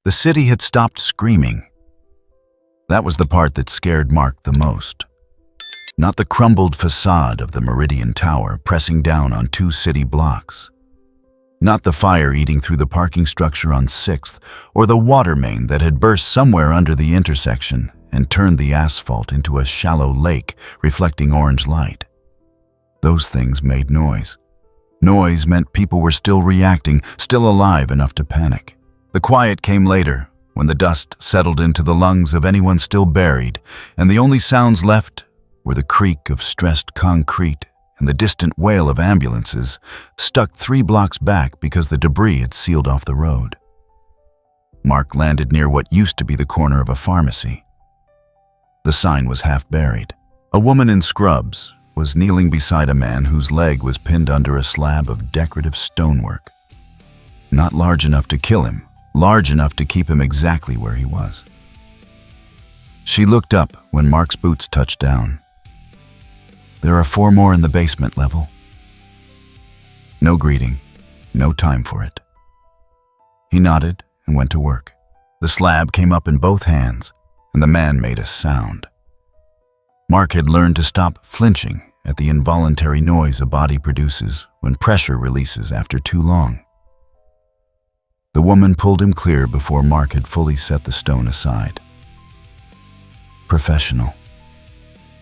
The city had stopped screaming. That was the part that scared Mark the most. Not the crumbled facade of the Meridian Tower pressing down on 2 city blocks. Not the fire eating through the parking structure on 6th, or the water main that had burst somewhere under the intersection and turned the asphalt into a shallow lake reflecting orange light. Those things made noise. Noise meant people were still reacting, still alive enough to panic. The quiet came later, when the dust settled into the lungs of anyone still buried, and the only sounds left were the creak of stressed concrete and the distant wail of ambulances stuck 3 blocks back because the debris had sealed off the road. Mark landed near what used to be the corner of a pharmacy. The sign was half buried. A woman in scrubs was kneeling beside a man whose leg was pinned under a slab of decorative stonework. Not large enough to kill him, large enough to keep him exactly where he was. She looked up when Mark's boots touched down. There are 4 more in the basement level. No greeting, no time for it. He nodded and went to work. The slab came up in both hands, and the man made a sound. Mark had learned to stop flinching at the involuntary noise a body produces when pressure releases after too long. The woman pulled him clear before Mark had fully set the stone aside. Professional.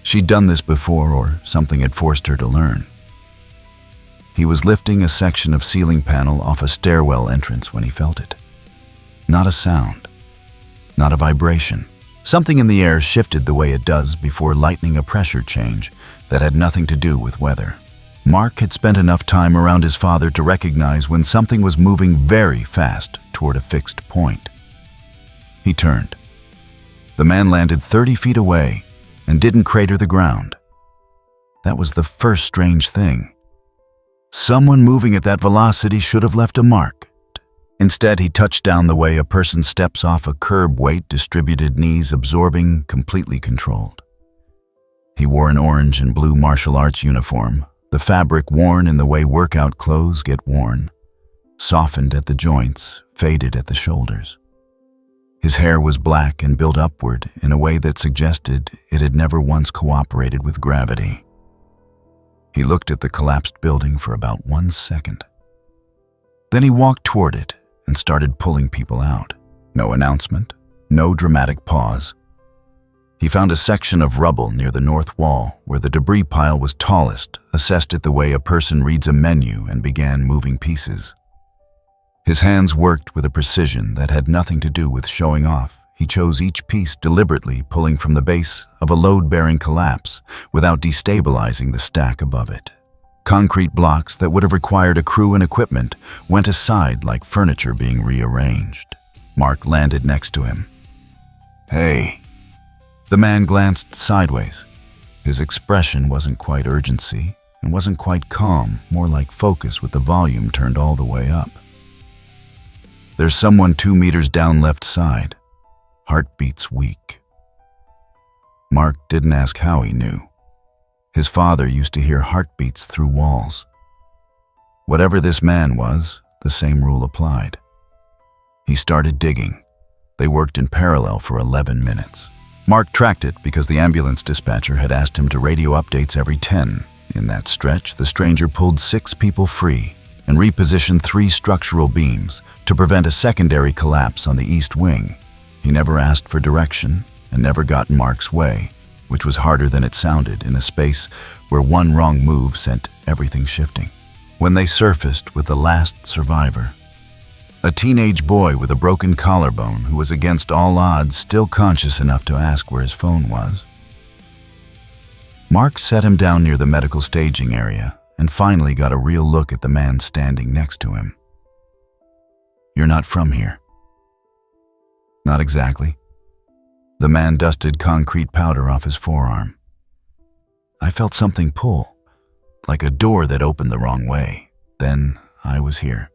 She'd done this before, or something had forced her to learn. He was lifting a section of ceiling panel off a stairwell entrance when he felt it. Not a sound. Not a vibration. Something in the air shifted the way it does before lightning a pressure change that had nothing to do with weather. Mark had spent enough time around his father to recognize when something was moving very fast toward a fixed point. He turned. The man landed 30 feet away and didn't crater the ground. That was the first strange thing. Someone moving at that velocity should have left a mark. Instead, he touched down the way a person steps off a curb, weight distributed, knees absorbing, completely controlled. He wore an orange and blue martial arts uniform, the fabric worn in the way workout clothes get worn, softened at the joints, faded at the shoulders. His hair was black and built upward in a way that suggested it had never once cooperated with gravity. He looked at the collapsed building for about 1 second. Then he walked toward it and started pulling people out. No announcement, no dramatic pause. He found a section of rubble near the north wall where the debris pile was tallest, assessed it the way a person reads a menu, and began moving pieces. His hands worked with a precision that had nothing to do with showing off. He chose each piece deliberately, pulling from the base of a load-bearing collapse without destabilizing the stack above it. Concrete blocks that would have required a crew and equipment went aside like furniture being rearranged. Mark landed next to him. "Hey." The man glanced sideways. His expression wasn't quite urgency and wasn't quite calm, more like focus with the volume turned all the way up. "There's someone 2 meters down left side. Heartbeats weak." Mark didn't ask how he knew. His father used to hear heartbeats through walls. Whatever this man was, the same rule applied. He started digging. They worked in parallel for 11 minutes. Mark tracked it because the ambulance dispatcher had asked him to radio updates every 10. In that stretch, the stranger pulled 6 people free and repositioned 3 structural beams to prevent a secondary collapse on the east wing. He never asked for direction and never got in Mark's way, which was harder than it sounded in a space where one wrong move sent everything shifting. When they surfaced with the last survivor, a teenage boy with a broken collarbone who was against all odds still conscious enough to ask where his phone was. Mark set him down near the medical staging area and finally got a real look at the man standing next to him. "You're not from here." "Not exactly." The man dusted concrete powder off his forearm. "I felt something pull, like a door that opened the wrong way. Then I was here."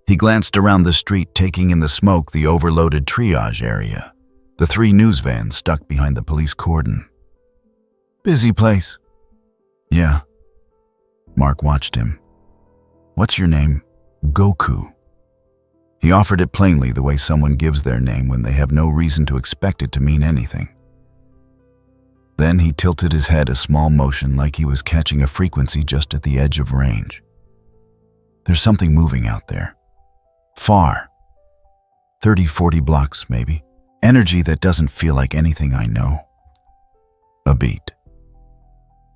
He glanced around the street, taking in the smoke the overloaded triage area, the 3 news vans stuck behind the police cordon. "Busy place." "Yeah." Mark watched him. "What's your name?" "Goku." He offered it plainly, the way someone gives their name when they have no reason to expect it to mean anything. Then he tilted his head a small motion like he was catching a frequency just at the edge of range. There's something moving out there. Far. 30, 40 blocks, maybe. Energy that doesn't feel like anything I know. A beat.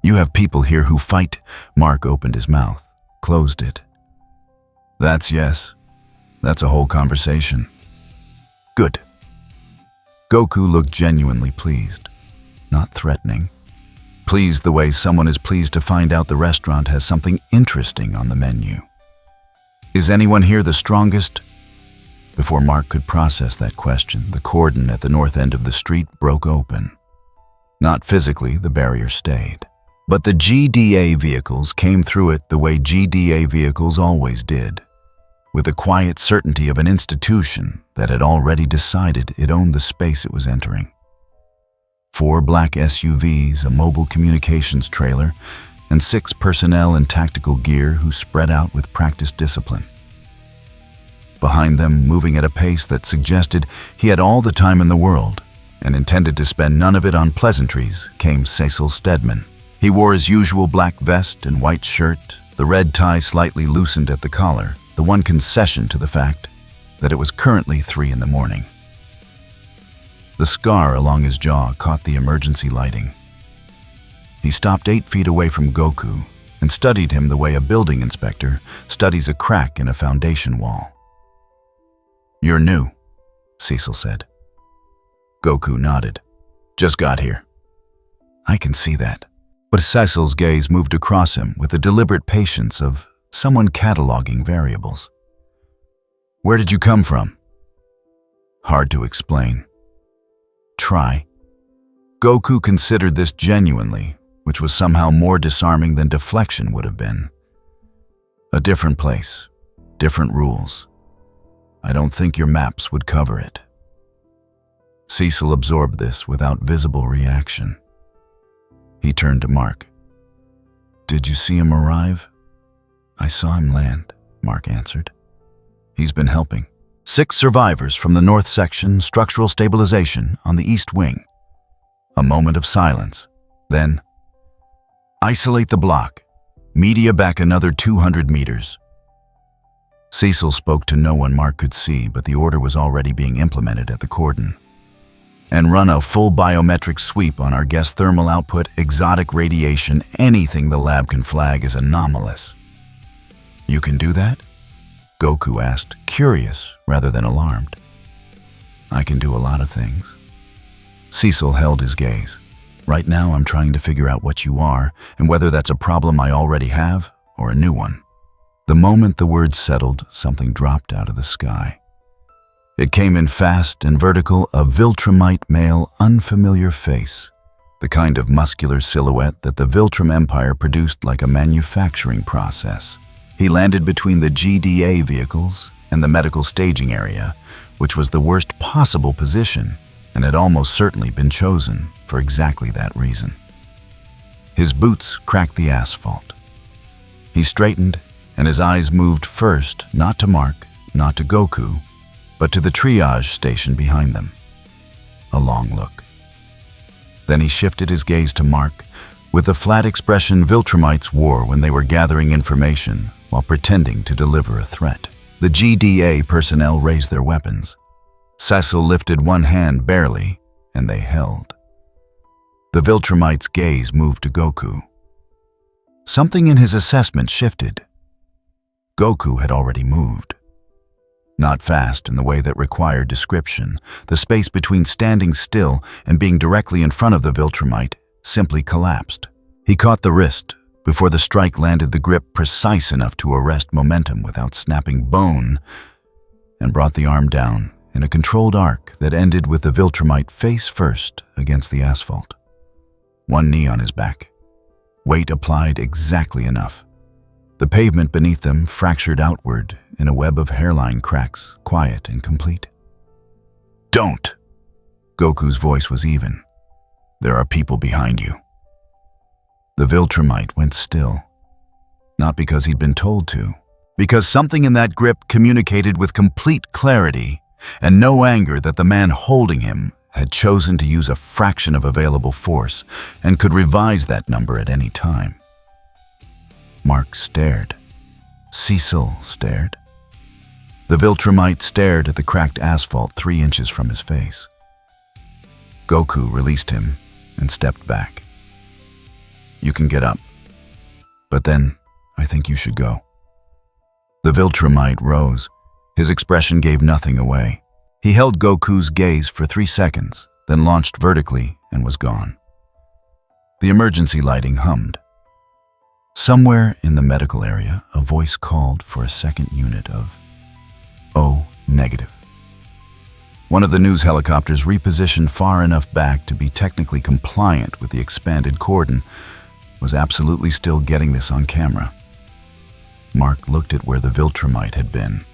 You have people here who fight. Mark opened his mouth, closed it. Yes. That's a whole conversation. Good. Goku looked genuinely pleased, not threatening. Pleased the way someone is pleased to find out the restaurant has something interesting on the menu. Is anyone here the strongest? Before Mark could process that question, the cordon at the north end of the street broke open. Not physically, the barrier stayed. But the GDA vehicles came through it the way GDA vehicles always did, with the quiet certainty of an institution that had already decided it owned the space it was entering. 4 black SUVs, a mobile communications trailer, and 6 personnel in tactical gear who spread out with practiced discipline. Behind them, moving at a pace that suggested he had all the time in the world and intended to spend none of it on pleasantries, came Cecil Stedman. He wore his usual black vest and white shirt, the red tie slightly loosened at the collar, the one concession to the fact that it was currently 3 in the morning. The scar along his jaw caught the emergency lighting. He stopped 8 feet away from Goku and studied him the way a building inspector studies a crack in a foundation wall. You're new, Cecil said. Goku nodded. Just got here. I can see that. But Cecil's gaze moved across him with the deliberate patience of someone cataloging variables. Where did you come from? Hard to explain. Try. Goku considered this genuinely, which was somehow more disarming than deflection would have been. A different place, different rules. I don't think your maps would cover it. Cecil absorbed this without visible reaction. He turned to Mark. Did you see him arrive? I saw him land, Mark answered. He's been helping. 6 survivors from the north section, structural stabilization on the east wing. A moment of silence. Then, isolate the block. Media back another 200 meters. Cecil spoke to no one Mark could see, but the order was already being implemented at the cordon. And run a full biometric sweep on our guest thermal output, exotic radiation, anything the lab can flag as anomalous. You can do that? Goku asked, curious rather than alarmed. I can do a lot of things. Cecil held his gaze. Right now I'm trying to figure out what you are and whether that's a problem I already have or a new one. The moment the words settled, something dropped out of the sky. It came in fast and vertical, a Viltrumite male, unfamiliar face, the kind of muscular silhouette that the Viltrum Empire produced like a manufacturing process. He landed between the GDA vehicles and the medical staging area, which was the worst possible position and had almost certainly been chosen for exactly that reason. His boots cracked the asphalt. He straightened, and his eyes moved first, not to Mark, not to Goku, but to the triage station behind them. A long look. Then he shifted his gaze to Mark, with the flat expression Viltrumites wore when they were gathering information while pretending to deliver a threat. The GDA personnel raised their weapons. Cecil lifted one hand barely, and they held. The Viltrumite's gaze moved to Goku. Something in his assessment shifted. Goku had already moved. Not fast in the way that required description, the space between standing still and being directly in front of the Viltrumite simply collapsed. He caught the wrist before the strike landed the grip precise enough to arrest momentum without snapping bone, and brought the arm down in a controlled arc that ended with the Viltrumite face first against the asphalt. One knee on his back. Weight applied exactly enough. The pavement beneath them fractured outward in a web of hairline cracks, quiet and complete. Don't! Goku's voice was even. There are people behind you. The Viltrumite went still. Not because he'd been told to, because something in that grip communicated with complete clarity and no anger that the man holding him had chosen to use a fraction of available force and could revise that number at any time. Mark stared. Cecil stared. The Viltrumite stared at the cracked asphalt 3 inches from his face. Goku released him and stepped back. "You can get up, but then I think you should go." The Viltrumite rose. His expression gave nothing away. He held Goku's gaze for 3 seconds, then launched vertically and was gone. The emergency lighting hummed. Somewhere in the medical area, a voice called for a second unit of O negative. One of the news helicopters, repositioned far enough back to be technically compliant with the expanded cordon, was absolutely still getting this on camera. Mark looked at where the Viltrumite had been,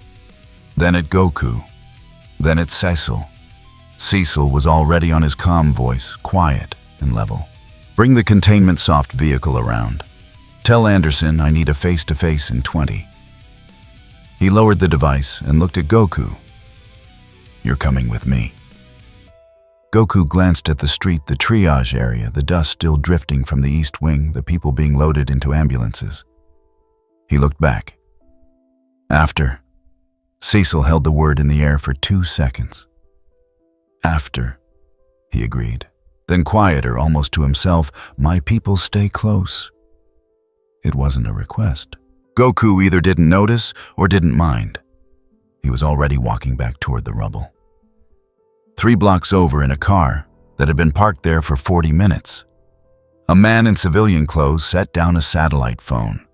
then at Goku, then at Cecil. Cecil was already on his comm voice, quiet and level. "Bring the containment soft vehicle around. Tell Anderson I need a face-to-face in 20. He lowered the device and looked at Goku. "You're coming with me." Goku glanced at the street, the triage area, the dust still drifting from the east wing, the people being loaded into ambulances. He looked back. "After." Cecil held the word in the air for 2 seconds. "After," he agreed. Then quieter, almost to himself, "My people stay close." It wasn't a request. Goku either didn't notice or didn't mind. He was already walking back toward the rubble. 3 blocks over, in a car that had been parked there for 40 minutes, a man in civilian clothes set down a satellite phone.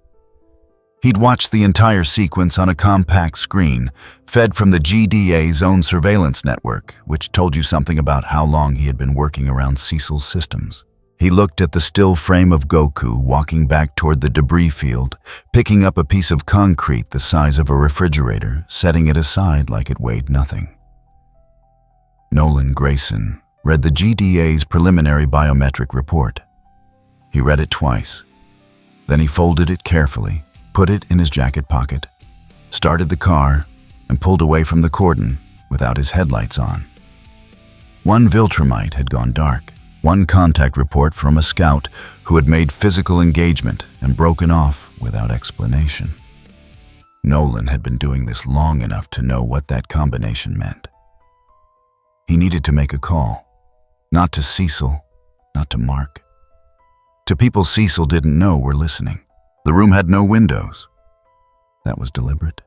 He'd watched the entire sequence on a compact screen, fed from the GDA's own surveillance network, which told you something about how long he had been working around Cecil's systems. He looked at the still frame of Goku walking back toward the debris field, picking up a piece of concrete the size of a refrigerator, setting it aside like it weighed nothing. Nolan Grayson read the GDA's preliminary biometric report. He read it twice. Then he folded it carefully, put it in his jacket pocket, started the car, and pulled away from the cordon without his headlights on. One Viltrumite had gone dark. One contact report from a scout who had made physical engagement and broken off without explanation. Nolan had been doing this long enough to know what that combination meant. He needed to make a call, not to Cecil, not to Mark. To people Cecil didn't know were listening. The room had no windows. That was deliberate.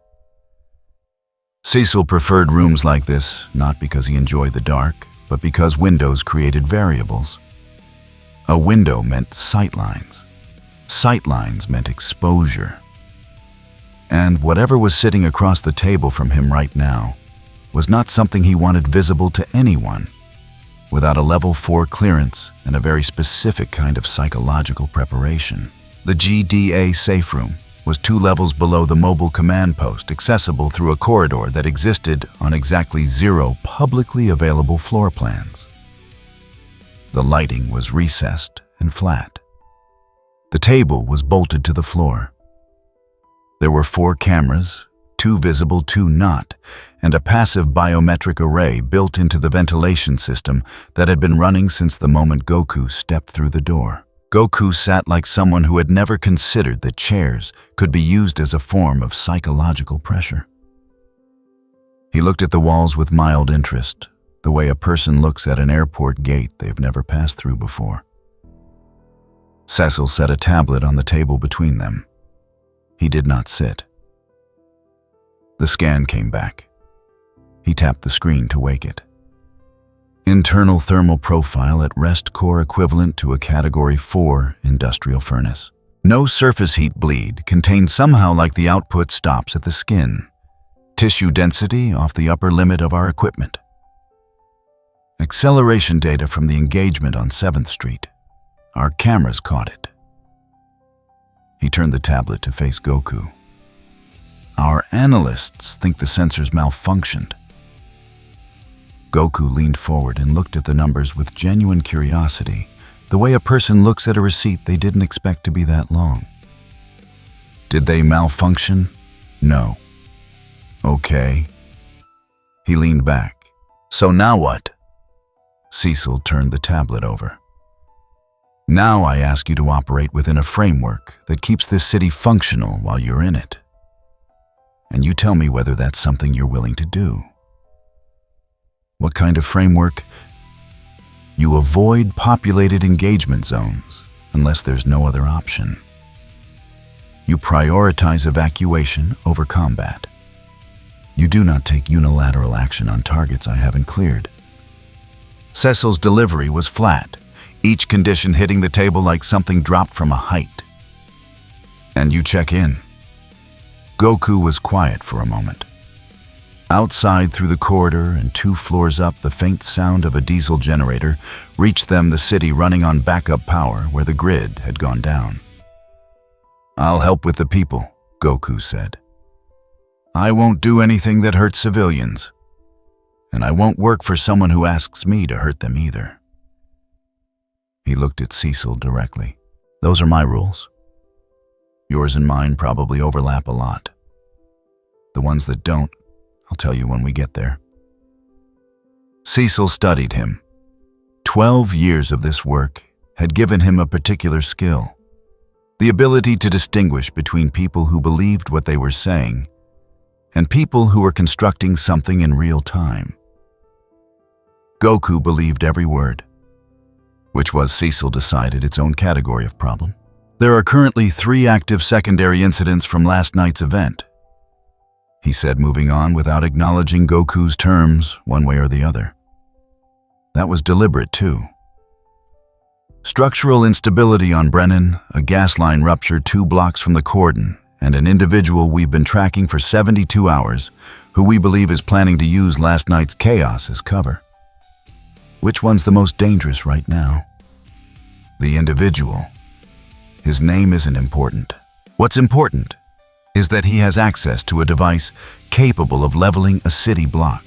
Cecil preferred rooms like this, not because he enjoyed the dark, but because windows created variables. A window meant sightlines. Sightlines meant exposure. And whatever was sitting across the table from him right now was not something he wanted visible to anyone, without a level 4 clearance and a very specific kind of psychological preparation. The GDA safe room was 2 levels below the mobile command post, accessible through a corridor that existed on exactly 0 publicly available floor plans. The lighting was recessed and flat. The table was bolted to the floor. There were 4 cameras, 2 visible, 2 not, and a passive biometric array built into the ventilation system that had been running since the moment Goku stepped through the door. Goku sat like someone who had never considered that chairs could be used as a form of psychological pressure. He looked at the walls with mild interest, the way a person looks at an airport gate they've never passed through before. Cecil set a tablet on the table between them. He did not sit. The scan came back. He tapped the screen to wake it. Internal thermal profile at rest core equivalent to a Category 4 industrial furnace. No surface heat bleed, contained somehow like the output stops at the skin. Tissue density off the upper limit of our equipment. Acceleration data from the engagement on 7th Street. Our cameras caught it. He turned the tablet to face Goku. Our analysts think the sensors malfunctioned. Goku leaned forward and looked at the numbers with genuine curiosity, the way a person looks at a receipt they didn't expect to be that long. Did they malfunction? No. Okay. He leaned back. So now what? Cecil turned the tablet over. Now I ask you to operate within a framework that keeps this city functional while you're in it. And you tell me whether that's something you're willing to do. What kind of framework? You avoid populated engagement zones unless there's no other option. You prioritize evacuation over combat. You do not take unilateral action on targets I haven't cleared. Cecil's delivery was flat, each condition hitting the table like something dropped from a height. And you check in. Goku was quiet for a moment. Outside through the corridor and 2 floors up, the faint sound of a diesel generator reached them, the city running on backup power where the grid had gone down. I'll help with the people, Goku said. I won't do anything that hurts civilians. And I won't work for someone who asks me to hurt them either. He looked at Cecil directly. Those are my rules. Yours and mine probably overlap a lot. The ones that don't, I'll tell you when we get there. Cecil studied him. 12 years of this work had given him a particular skill. The ability to distinguish between people who believed what they were saying and people who were constructing something in real time. Goku believed every word, which was, Cecil decided, its own category of problem. There are currently 3 active secondary incidents from last night's event, he said, moving on without acknowledging Goku's terms one way or the other. That was deliberate too. Structural instability on Brennan, a gas line rupture 2 blocks from the cordon, and an individual we've been tracking for 72 hours who we believe is planning to use last night's chaos as cover. Which one's the most dangerous right now? The individual. His name isn't important. What's important is that he has access to a device capable of leveling a city block.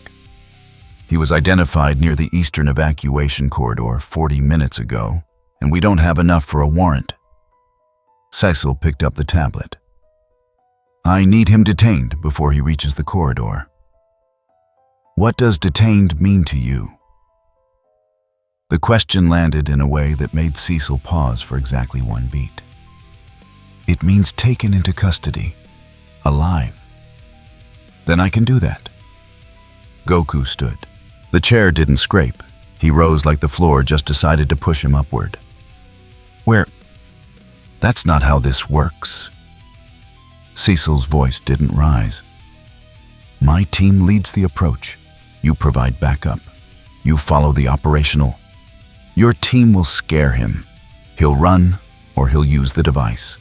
He was identified near the eastern evacuation corridor 40 minutes ago, and we don't have enough for a warrant. Cecil picked up the tablet. I need him detained before he reaches the corridor. What does detained mean to you? The question landed in a way that made Cecil pause for exactly 1 beat. It means taken into custody, alive. Then I can do that. Goku stood. The chair didn't scrape. He rose like the floor just decided to push him upward. Where? That's not how this works. Cecil's voice didn't rise. My team leads the approach. You provide backup. You follow the operational. Your team will scare him. He'll run or he'll use the device.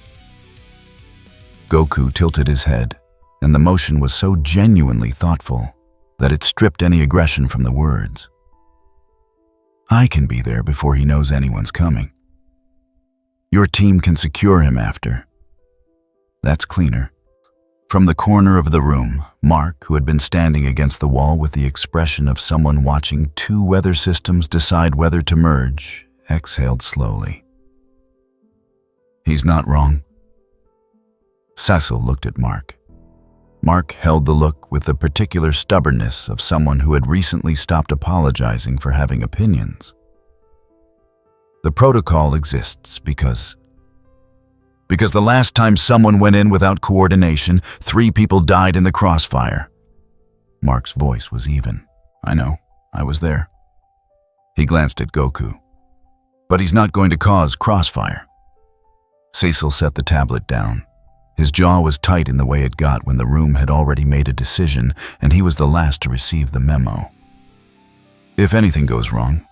Goku tilted his head, and the motion was so genuinely thoughtful that it stripped any aggression from the words. I can be there before he knows anyone's coming. Your team can secure him after. That's cleaner. From the corner of the room, Mark, who had been standing against the wall with the expression of someone watching 2 weather systems decide whether to merge, exhaled slowly. He's not wrong. Cecil looked at Mark. Mark held the look with the particular stubbornness of someone who had recently stopped apologizing for having opinions. The protocol exists because the last time someone went in without coordination, 3 people died in the crossfire. Mark's voice was even. I know, I was there. He glanced at Goku. But he's not going to cause crossfire. Cecil set the tablet down. His jaw was tight in the way it got when the room had already made a decision, and he was the last to receive the memo. If anything goes wrong,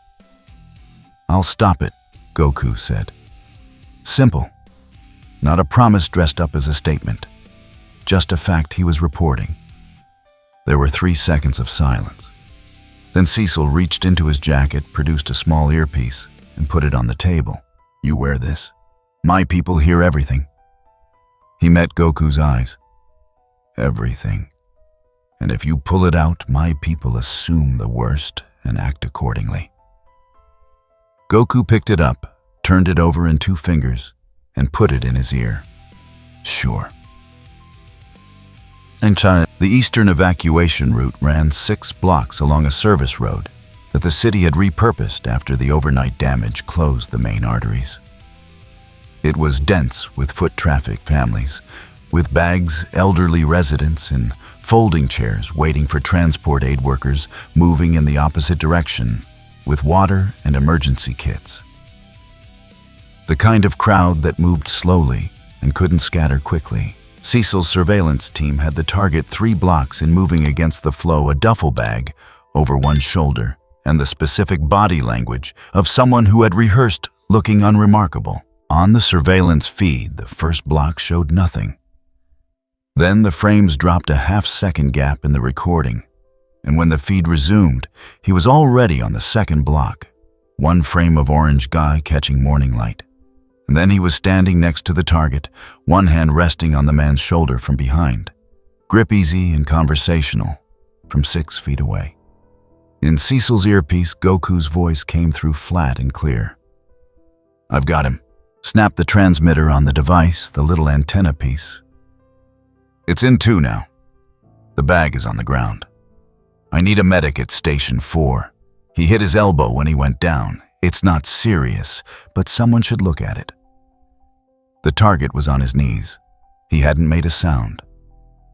I'll stop it, Goku said. Simple. Not a promise dressed up as a statement. Just a fact he was reporting. There were 3 seconds of silence. Then Cecil reached into his jacket, produced a small earpiece, and put it on the table. You wear this. My people hear everything. He met Goku's eyes. Everything. And if you pull it out, my people assume the worst and act accordingly. Goku picked it up, turned it over in 2 fingers, and put it in his ear. Sure. In China, the eastern evacuation route ran 6 blocks along a service road that the city had repurposed after the overnight damage closed the main arteries. It was dense with foot traffic families, with bags, elderly residents, and folding chairs waiting for transport aid workers moving in the opposite direction with water and emergency kits. The kind of crowd that moved slowly and couldn't scatter quickly. Cecil's surveillance team had the target 3 blocks in moving against the flow, a duffel bag over one shoulder, and the specific body language of someone who had rehearsed looking unremarkable. On the surveillance feed, the first block showed nothing. Then the frames dropped a half-second gap in the recording, and when the feed resumed, he was already on the second block, 1 frame of orange guy catching morning light. And then he was standing next to the target, one hand resting on the man's shoulder from behind, grip easy and conversational, from 6 feet away. In Cecil's earpiece, Goku's voice came through flat and clear. "I've got him." Snapped the transmitter on the device, the little antenna piece. "It's in 2 now. The bag is on the ground. I need a medic at Station 4. He hit his elbow when he went down. It's not serious, but someone should look at it." The target was on his knees. He hadn't made a sound.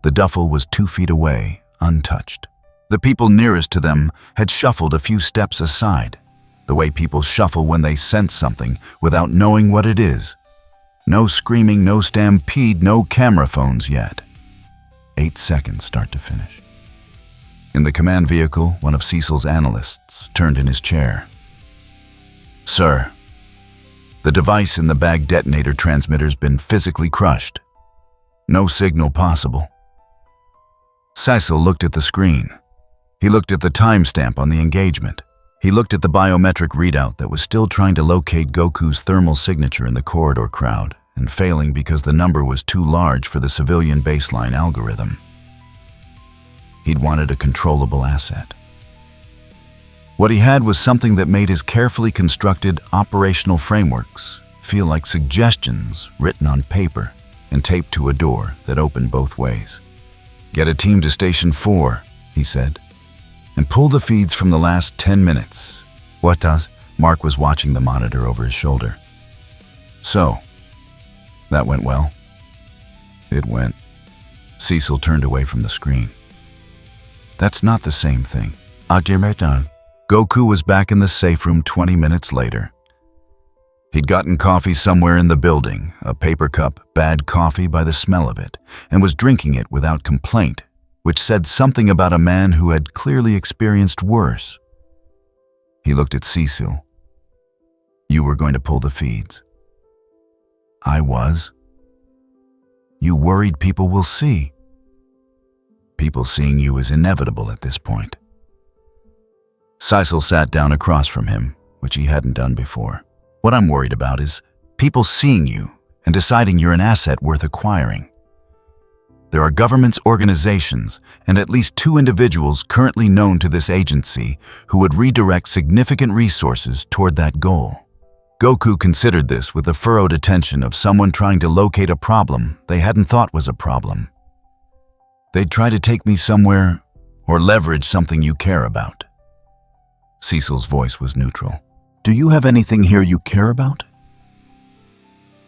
The duffel was 2 feet away, untouched. The people nearest to them had shuffled a few steps aside, the way people shuffle when they sense something without knowing what it is. No screaming, no stampede, no camera phones yet. 8 seconds start to finish. In the command vehicle, one of Cecil's analysts turned in his chair. "Sir, the device in the bag detonator transmitter's been physically crushed. No signal possible." Cecil looked at the screen. He looked at the timestamp on the engagement. He looked at the biometric readout that was still trying to locate Goku's thermal signature in the corridor crowd, and failing because the number was too large for the civilian baseline algorithm. He'd wanted a controllable asset. What he had was something that made his carefully constructed operational frameworks feel like suggestions written on paper and taped to a door that opened both ways. "Get a team to Station 4, he said, "and pull the feeds from the last 10 minutes. "What does?" Mark was watching the monitor over his shoulder. "So, that went well." "It went." Cecil turned away from the screen. "That's not the same thing." Goku was back in the safe room 20 minutes later. He'd gotten coffee somewhere in the building, a paper cup, bad coffee by the smell of it, and was drinking it without complaint, which said something about a man who had clearly experienced worse. He looked at Cecil. "You were going to pull the feeds." "I was." "You worried people will see." "People seeing you is inevitable at this point." Cecil sat down across from him, which he hadn't done before. "What I'm worried about is people seeing you and deciding you're an asset worth acquiring. There are governments, organizations, and at least 2 individuals currently known to this agency who would redirect significant resources toward that goal." Goku considered this with the furrowed attention of someone trying to locate a problem they hadn't thought was a problem. "They'd try to take me somewhere or leverage something you care about." Cecil's voice was neutral. "Do you have anything here you care about?"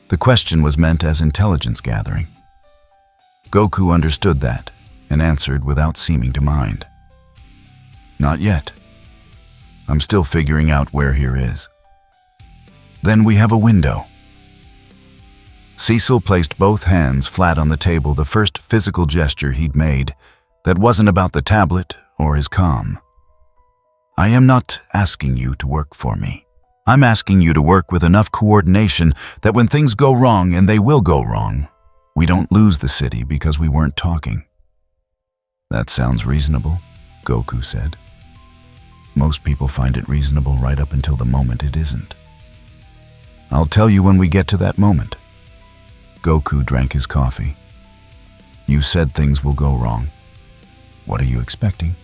The question was meant as intelligence gathering. Goku understood that and answered without seeming to mind. "Not yet. I'm still figuring out where here is." "Then we have a window." Cecil placed both hands flat on the table, the first physical gesture he'd made that wasn't about the tablet or his comm. "I am not asking you to work for me. I'm asking you to work with enough coordination that when things go wrong, and they will go wrong, we don't lose the city because we weren't talking." "That sounds reasonable," Goku said. "Most people find it reasonable right up until the moment it isn't." "I'll tell you when we get to that moment." Goku drank his coffee. "You said things will go wrong. What are you expecting?"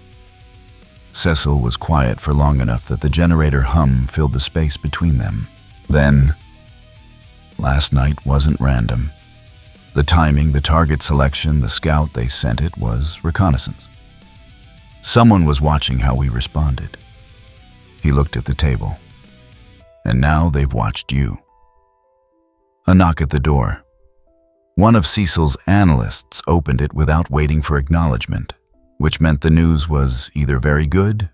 Cecil was quiet for long enough that the generator hum filled the space between them. Then, "Last night wasn't random. The timing, the target selection, the scout they sent it was reconnaissance. Someone was watching how we responded. He looked at the table. And now they've watched you. A knock at the door. One of Cecil's analysts opened it without waiting for acknowledgement, which meant the news was either very good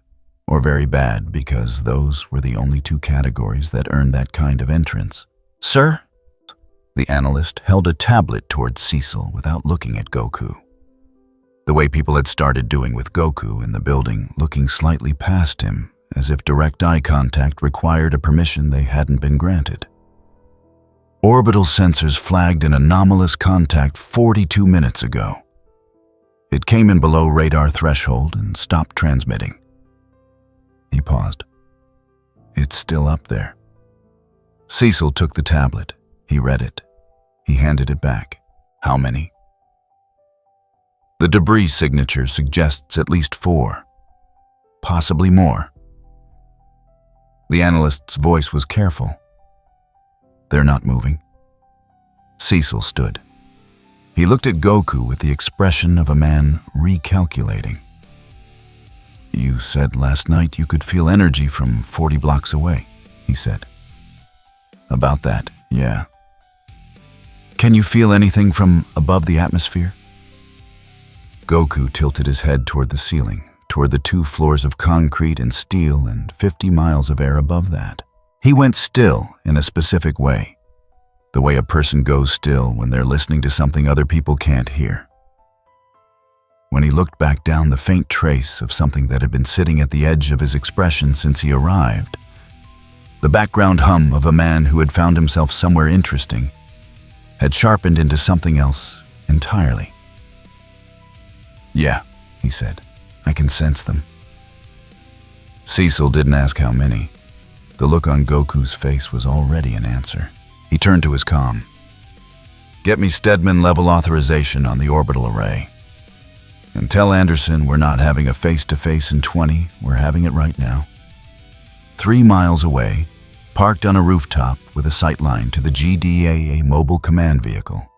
or very bad, because those were the only two categories that earned that kind of entrance. "Sir?" The analyst held a tablet towards Cecil without looking at Goku. The way people had started doing with Goku in the building, looking slightly past him, as if direct eye contact required a permission they hadn't been granted. Orbital sensors flagged an anomalous contact 42 minutes ago. It came in below radar threshold and stopped transmitting. He paused. "It's still up there." Cecil took the tablet. He read it. He handed it back. "How many?" "The debris signature suggests at least 4. Possibly more." The analyst's voice was careful. "They're not moving." Cecil stood. He looked at Goku with the expression of a man recalculating. "You said last night you could feel energy from 40 blocks away," he said. "About that, yeah." "Can you feel anything from above the atmosphere?" Goku tilted his head toward the ceiling, toward the 2 floors of concrete and steel and 50 miles of air above that. He went still in a specific way, the way a person goes still when they're listening to something other people can't hear. When he looked back down the faint trace of something that had been sitting at the edge of his expression since he arrived, the background hum of a man who had found himself somewhere interesting, had sharpened into something else entirely. "Yeah," he said, "I can sense them." Cecil didn't ask how many. The look on Goku's face was already an answer. He turned to his comm. "Get me Stedman level authorization on the orbital array. And tell Anderson we're not having a face-to-face in 20, we're having it right now." 3 miles away, parked on a rooftop with a sightline to the GDAA mobile command vehicle,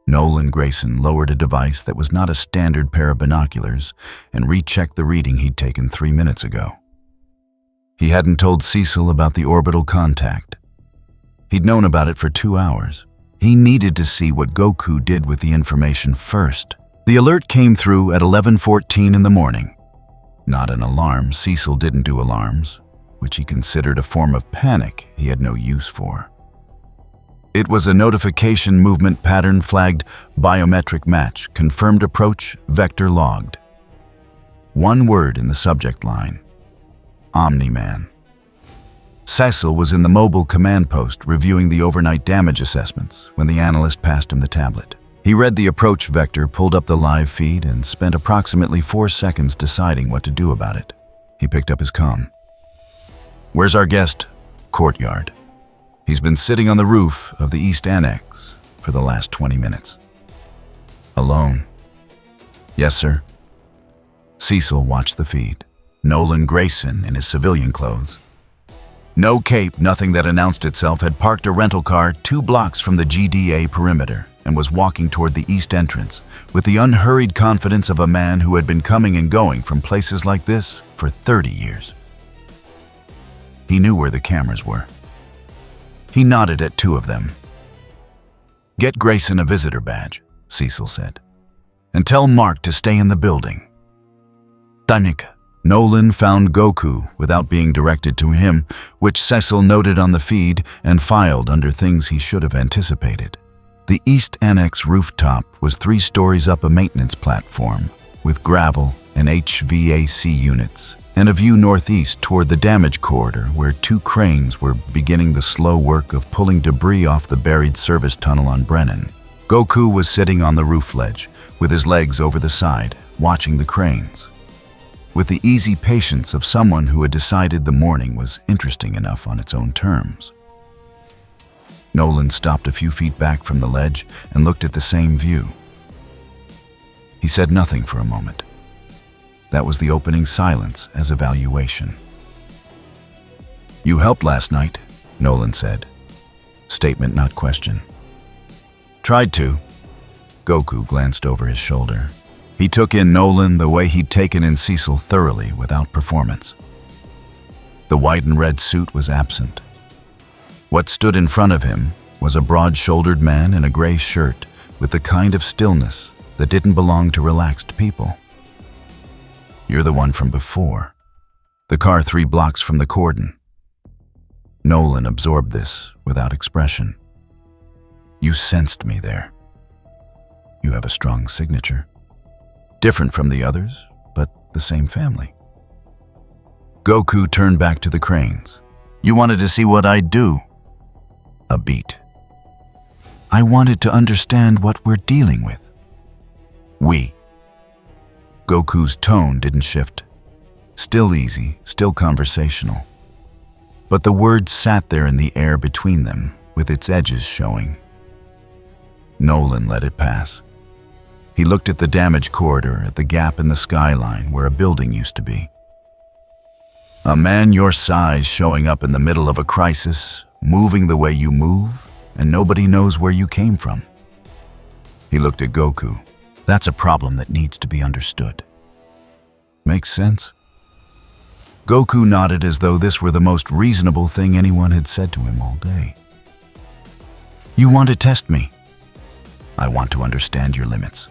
Nolan Grayson lowered a device that was not a standard pair of binoculars and rechecked the reading he'd taken 3 minutes ago. He hadn't told Cecil about the orbital contact. He'd known about it for 2 hours. He needed to see what Goku did with the information first. The alert came through at 11:14 in the morning. Not an alarm. Cecil didn't do alarms, which he considered a form of panic he had no use for. It was a notification movement pattern flagged biometric match, confirmed approach, vector logged. 1 word in the subject line: Omni-Man. Cecil was in the mobile command post reviewing the overnight damage assessments when the analyst passed him the tablet. He read the approach vector, pulled up the live feed, and spent approximately 4 seconds deciding what to do about it. He picked up his comm. "Where's our guest?" "Courtyard. He's been sitting on the roof of the East Annex for the last 20 minutes. "Alone?" "Yes, sir." Cecil watched the feed. Nolan Grayson in his civilian clothes. No cape, nothing that announced itself, had parked a rental car 2 blocks from the GDA perimeter and was walking toward the east entrance with the unhurried confidence of a man who had been coming and going from places like this for 30 years. He knew where the cameras were. He nodded at 2 of them. "Get Grayson a visitor badge," Cecil said, "and tell Mark to stay in the building." Danica. Nolan found Goku without being directed to him, which Cecil noted on the feed and filed under things he should have anticipated. The East Annex rooftop was 3 stories up a maintenance platform, with gravel and HVAC units, and a view northeast toward the damage corridor where 2 cranes were beginning the slow work of pulling debris off the buried service tunnel on Brennan. Goku was sitting on the roof ledge, with his legs over the side, watching the cranes, with the easy patience of someone who had decided the morning was interesting enough on its own terms. Nolan stopped a few feet back from the ledge and looked at the same view. He said nothing for a moment. That was the opening silence as evaluation. "You helped last night," Nolan said. Statement, not question. "Tried to," Goku glanced over his shoulder. He took in Nolan the way he'd taken in Cecil thoroughly without performance. The white and red suit was absent. What stood in front of him was a broad-shouldered man in a gray shirt with the kind of stillness that didn't belong to relaxed people. "You're the one from before. The car 3 blocks from the cordon." Nolan absorbed this without expression. "You sensed me there. You have a strong signature. Different from the others, but the same family." Goku turned back to the cranes. "You wanted to see what I'd do." A beat. "I wanted to understand what we're dealing with." "We." Goku's tone didn't shift. Still easy, still conversational. But the words sat there in the air between them, with its edges showing. Nolan let it pass. He looked at the damaged corridor, at the gap in the skyline where a building used to be. A man your size showing up in the middle of a crisis, moving the way you move, and nobody knows where you came from. He looked at Goku. "That's a problem that needs to be understood." "Makes sense?" Goku nodded as though this were the most reasonable thing anyone had said to him all day. "You want to test me?" "I want to understand your limits."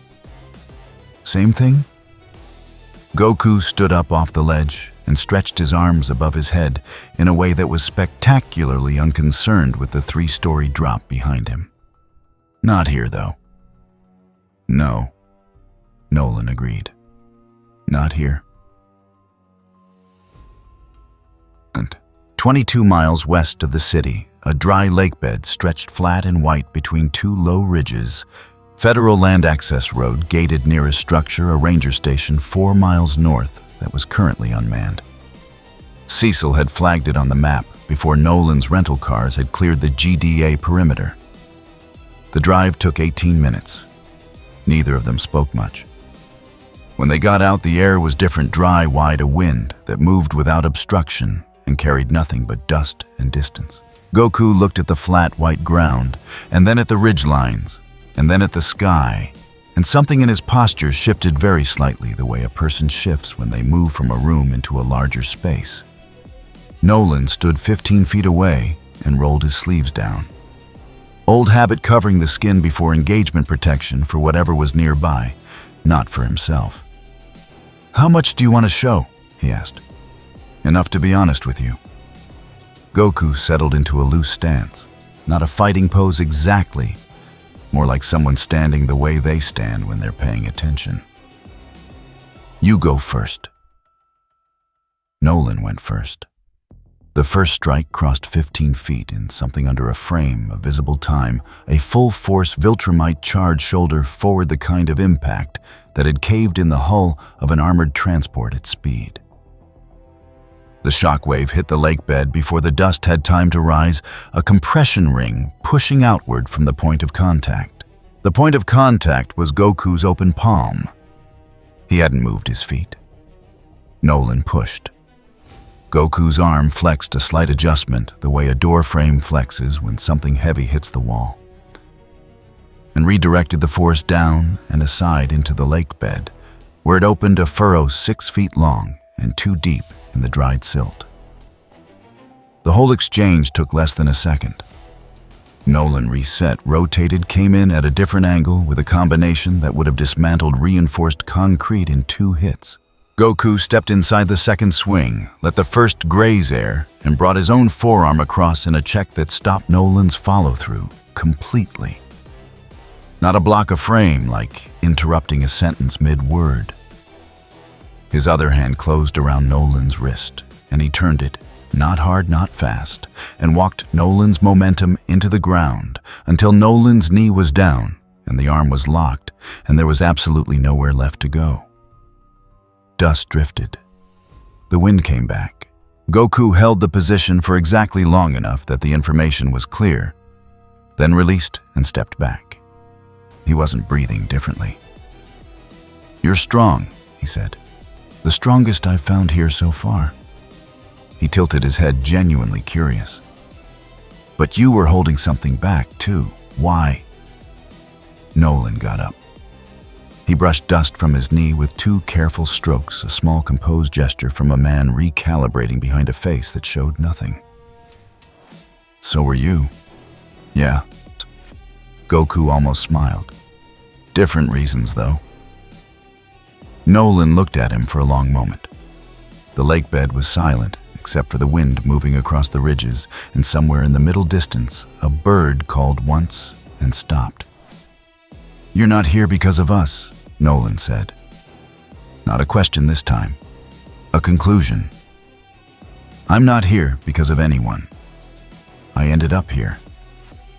"Same thing?" Goku stood up off the ledge and stretched his arms above his head in a way that was spectacularly unconcerned with the 3-story drop behind him. "Not here, though." "No," Nolan agreed. "Not here." 22 miles west of the city, a dry lakebed stretched flat and white between 2 low ridges. Federal land access road gated near a structure, a ranger station 4 miles north that was currently unmanned. Cecil had flagged it on the map before Nolan's rental cars had cleared the GDA perimeter. The drive took 18 minutes. Neither of them spoke much. When they got out, the air was different, dry, wide, a wind that moved without obstruction and carried nothing but dust and distance. Goku looked at the flat white ground, and then at the ridge lines, and then at the sky, and something in his posture shifted very slightly, the way a person shifts when they move from a room into a larger space. Nolan stood 15 feet away and rolled his sleeves down. Old habit covering the skin before engagement protection for whatever was nearby, not for himself. "How much do you want to show?" he asked. "Enough to be honest with you." Goku settled into a loose stance. Not a fighting pose exactly, more like someone standing the way they stand when they're paying attention. "You go first." Nolan went first. The first strike crossed 15 feet in something under a frame, a visible time, a full-force Viltrumite charge shoulder forward, the kind of impact that had caved in the hull of an armored transport at speed. The shockwave hit the lake bed before the dust had time to rise, a compression ring pushing outward from the point of contact. The point of contact was Goku's open palm. He hadn't moved his feet. Nolan pushed. Goku's arm flexed, a slight adjustment, the way a door frame flexes when something heavy hits the wall, and redirected the force down and aside into the lake bed, where it opened a furrow 6 feet long and 2 deep in the dried silt. The whole exchange took less than a second. Nolan reset, rotated, came in at a different angle with a combination that would have dismantled reinforced concrete in 2 hits. Goku stepped inside the second swing, let the first graze air, and brought his own forearm across in a check that stopped Nolan's follow-through completely. Not a block of frame, like interrupting a sentence mid-word. His other hand closed around Nolan's wrist, and he turned it, not hard, not fast, and walked Nolan's momentum into the ground until Nolan's knee was down and the arm was locked, and there was absolutely nowhere left to go. Dust drifted. The wind came back. Goku held the position for exactly long enough that the information was clear, then released and stepped back. He wasn't breathing differently. "You're strong," he said. "The strongest I've found here so far." He tilted his head, genuinely curious. "But you were holding something back, too. Why?" Nolan got up. He brushed dust from his knee with 2 careful strokes, a small composed gesture from a man recalibrating behind a face that showed nothing. "So were you?" "Yeah." Goku almost smiled. "Different reasons, though." Nolan looked at him for a long moment. The lake bed was silent, except for the wind moving across the ridges, and somewhere in the middle distance, a bird called once and stopped. "You're not here because of us," Nolan said. Not a question this time. A conclusion. "I'm not here because of anyone. I ended up here."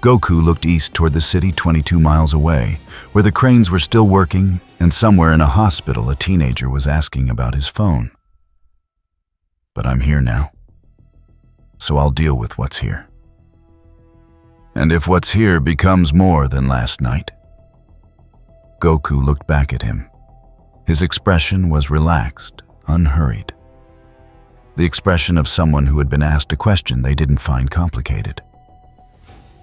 Goku looked east toward the city 22 miles away, where the cranes were still working, and somewhere in a hospital a teenager was asking about his phone. "But I'm here now, so I'll deal with what's here. And if what's here becomes more than last night." Goku looked back at him. His expression was relaxed, unhurried. The expression of someone who had been asked a question they didn't find complicated.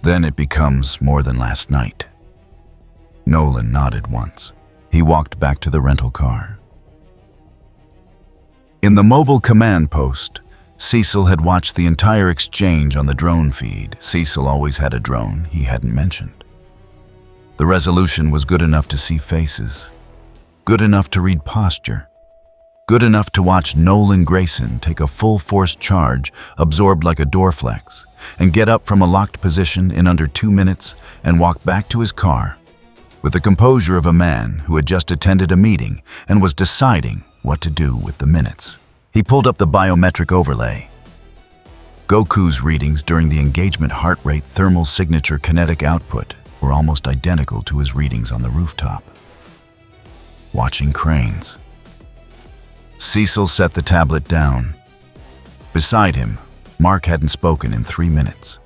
"Then it becomes more than last night." Nolan nodded once. He walked back to the rental car. In the mobile command post, Cecil had watched the entire exchange on the drone feed. Cecil always had a drone he hadn't mentioned. The resolution was good enough to see faces, good enough to read posture, good enough to watch Nolan Grayson take a full-force charge, absorbed like a Dorflex, and get up from a locked position in under 2 minutes and walk back to his car with the composure of a man who had just attended a meeting and was deciding what to do with the minutes. He pulled up the biometric overlay. Goku's readings during the engagement heart rate thermal signature kinetic output were almost identical to his readings on the rooftop. Watching cranes. Cecil set the tablet down. Beside him, Mark hadn't spoken in 3 minutes.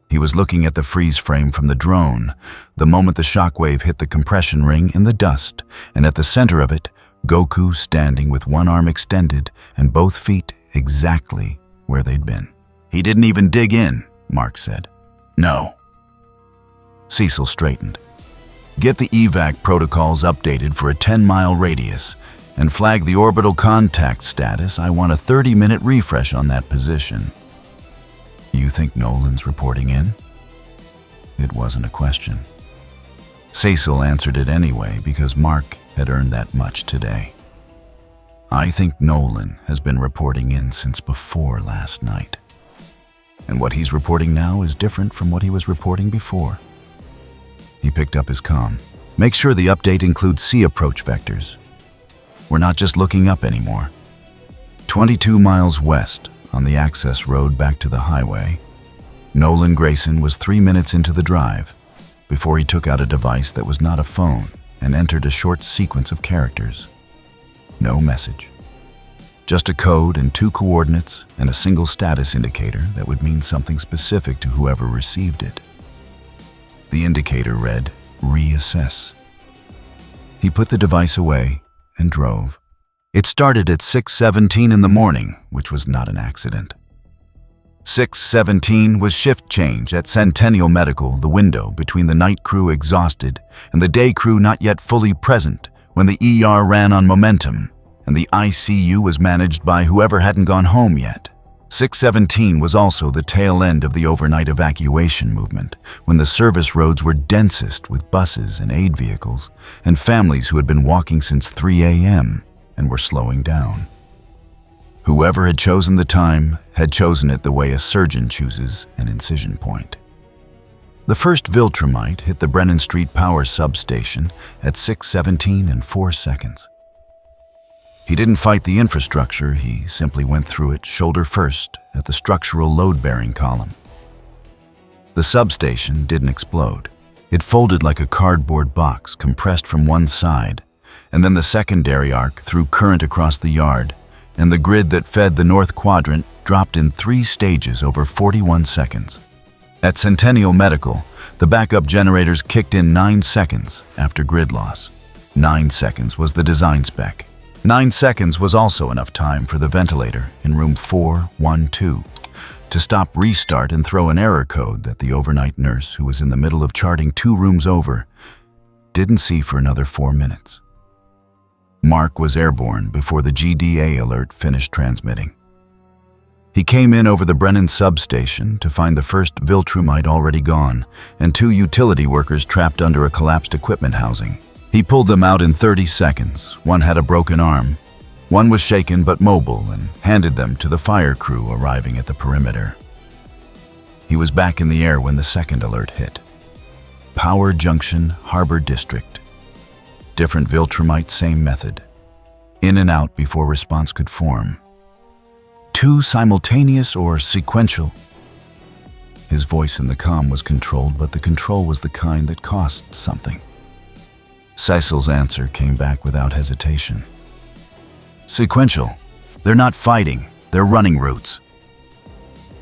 He was looking at the freeze frame from the drone, the moment the shockwave hit the compression ring in the dust, and at the center of it, Goku standing with one arm extended and both feet exactly where they'd been. "He didn't even dig in," Mark said. "No." Cecil straightened. "Get the evac protocols updated for a 10-mile radius and flag the orbital contact status. I want a 30-minute refresh on that position." "You think Nolan's reporting in?" It wasn't a question. Cecil answered it anyway because Mark had earned that much today. "I think Nolan has been reporting in since before last night. And what he's reporting now is different from what he was reporting before." He picked up his comm. "Make sure the update includes sea approach vectors. We're not just looking up anymore." 22 miles west, on the access road back to the highway, Nolan Grayson was 3 minutes into the drive before he took out a device that was not a phone and entered a short sequence of characters. No message. Just a code and 2 coordinates and a single status indicator that would mean something specific to whoever received it. The indicator read, "Reassess." He put the device away and drove. It started at 6:17 in the morning, which was not an accident. 6:17 was shift change at Centennial Medical, the window between the night crew exhausted and the day crew not yet fully present when the ER ran on momentum and the ICU was managed by whoever hadn't gone home yet. 6:17 was also the tail end of the overnight evacuation movement, when the service roads were densest with buses and aid vehicles and families who had been walking since 3 a.m. and were slowing down. Whoever had chosen the time had chosen it the way a surgeon chooses an incision point. The first Viltrumite hit the Brennan Street power substation at 6:17 and 4 seconds. He didn't fight the infrastructure, he simply went through it shoulder first at the structural load-bearing column. The substation didn't explode. It folded like a cardboard box compressed from one side, and then the secondary arc threw current across the yard, and the grid that fed the north quadrant dropped in 3 stages over 41 seconds. At Centennial Medical, the backup generators kicked in 9 seconds after grid loss. 9 seconds was the design spec. 9 seconds was also enough time for the ventilator in room 412 to stop, restart, and throw an error code that the overnight nurse, who was in the middle of charting 2 rooms over, Didn't see for another 4 minutes. Mark was airborne before the GDA alert finished transmitting. He came in over the Brennan substation to find the first Viltrumite already gone and 2 utility workers trapped under a collapsed equipment housing. He pulled them out in 30 seconds. One had a broken arm. One was shaken but mobile and handed them to the fire crew arriving at the perimeter. He was back in the air when the second alert hit. Power Junction, Harbor District. Different Viltrumite, same method. In and out before response could form. 2 simultaneous or sequential? His voice in the comm was controlled, but the control was the kind that costs something. Cecil's answer came back without hesitation. Sequential. They're not fighting, they're running routes.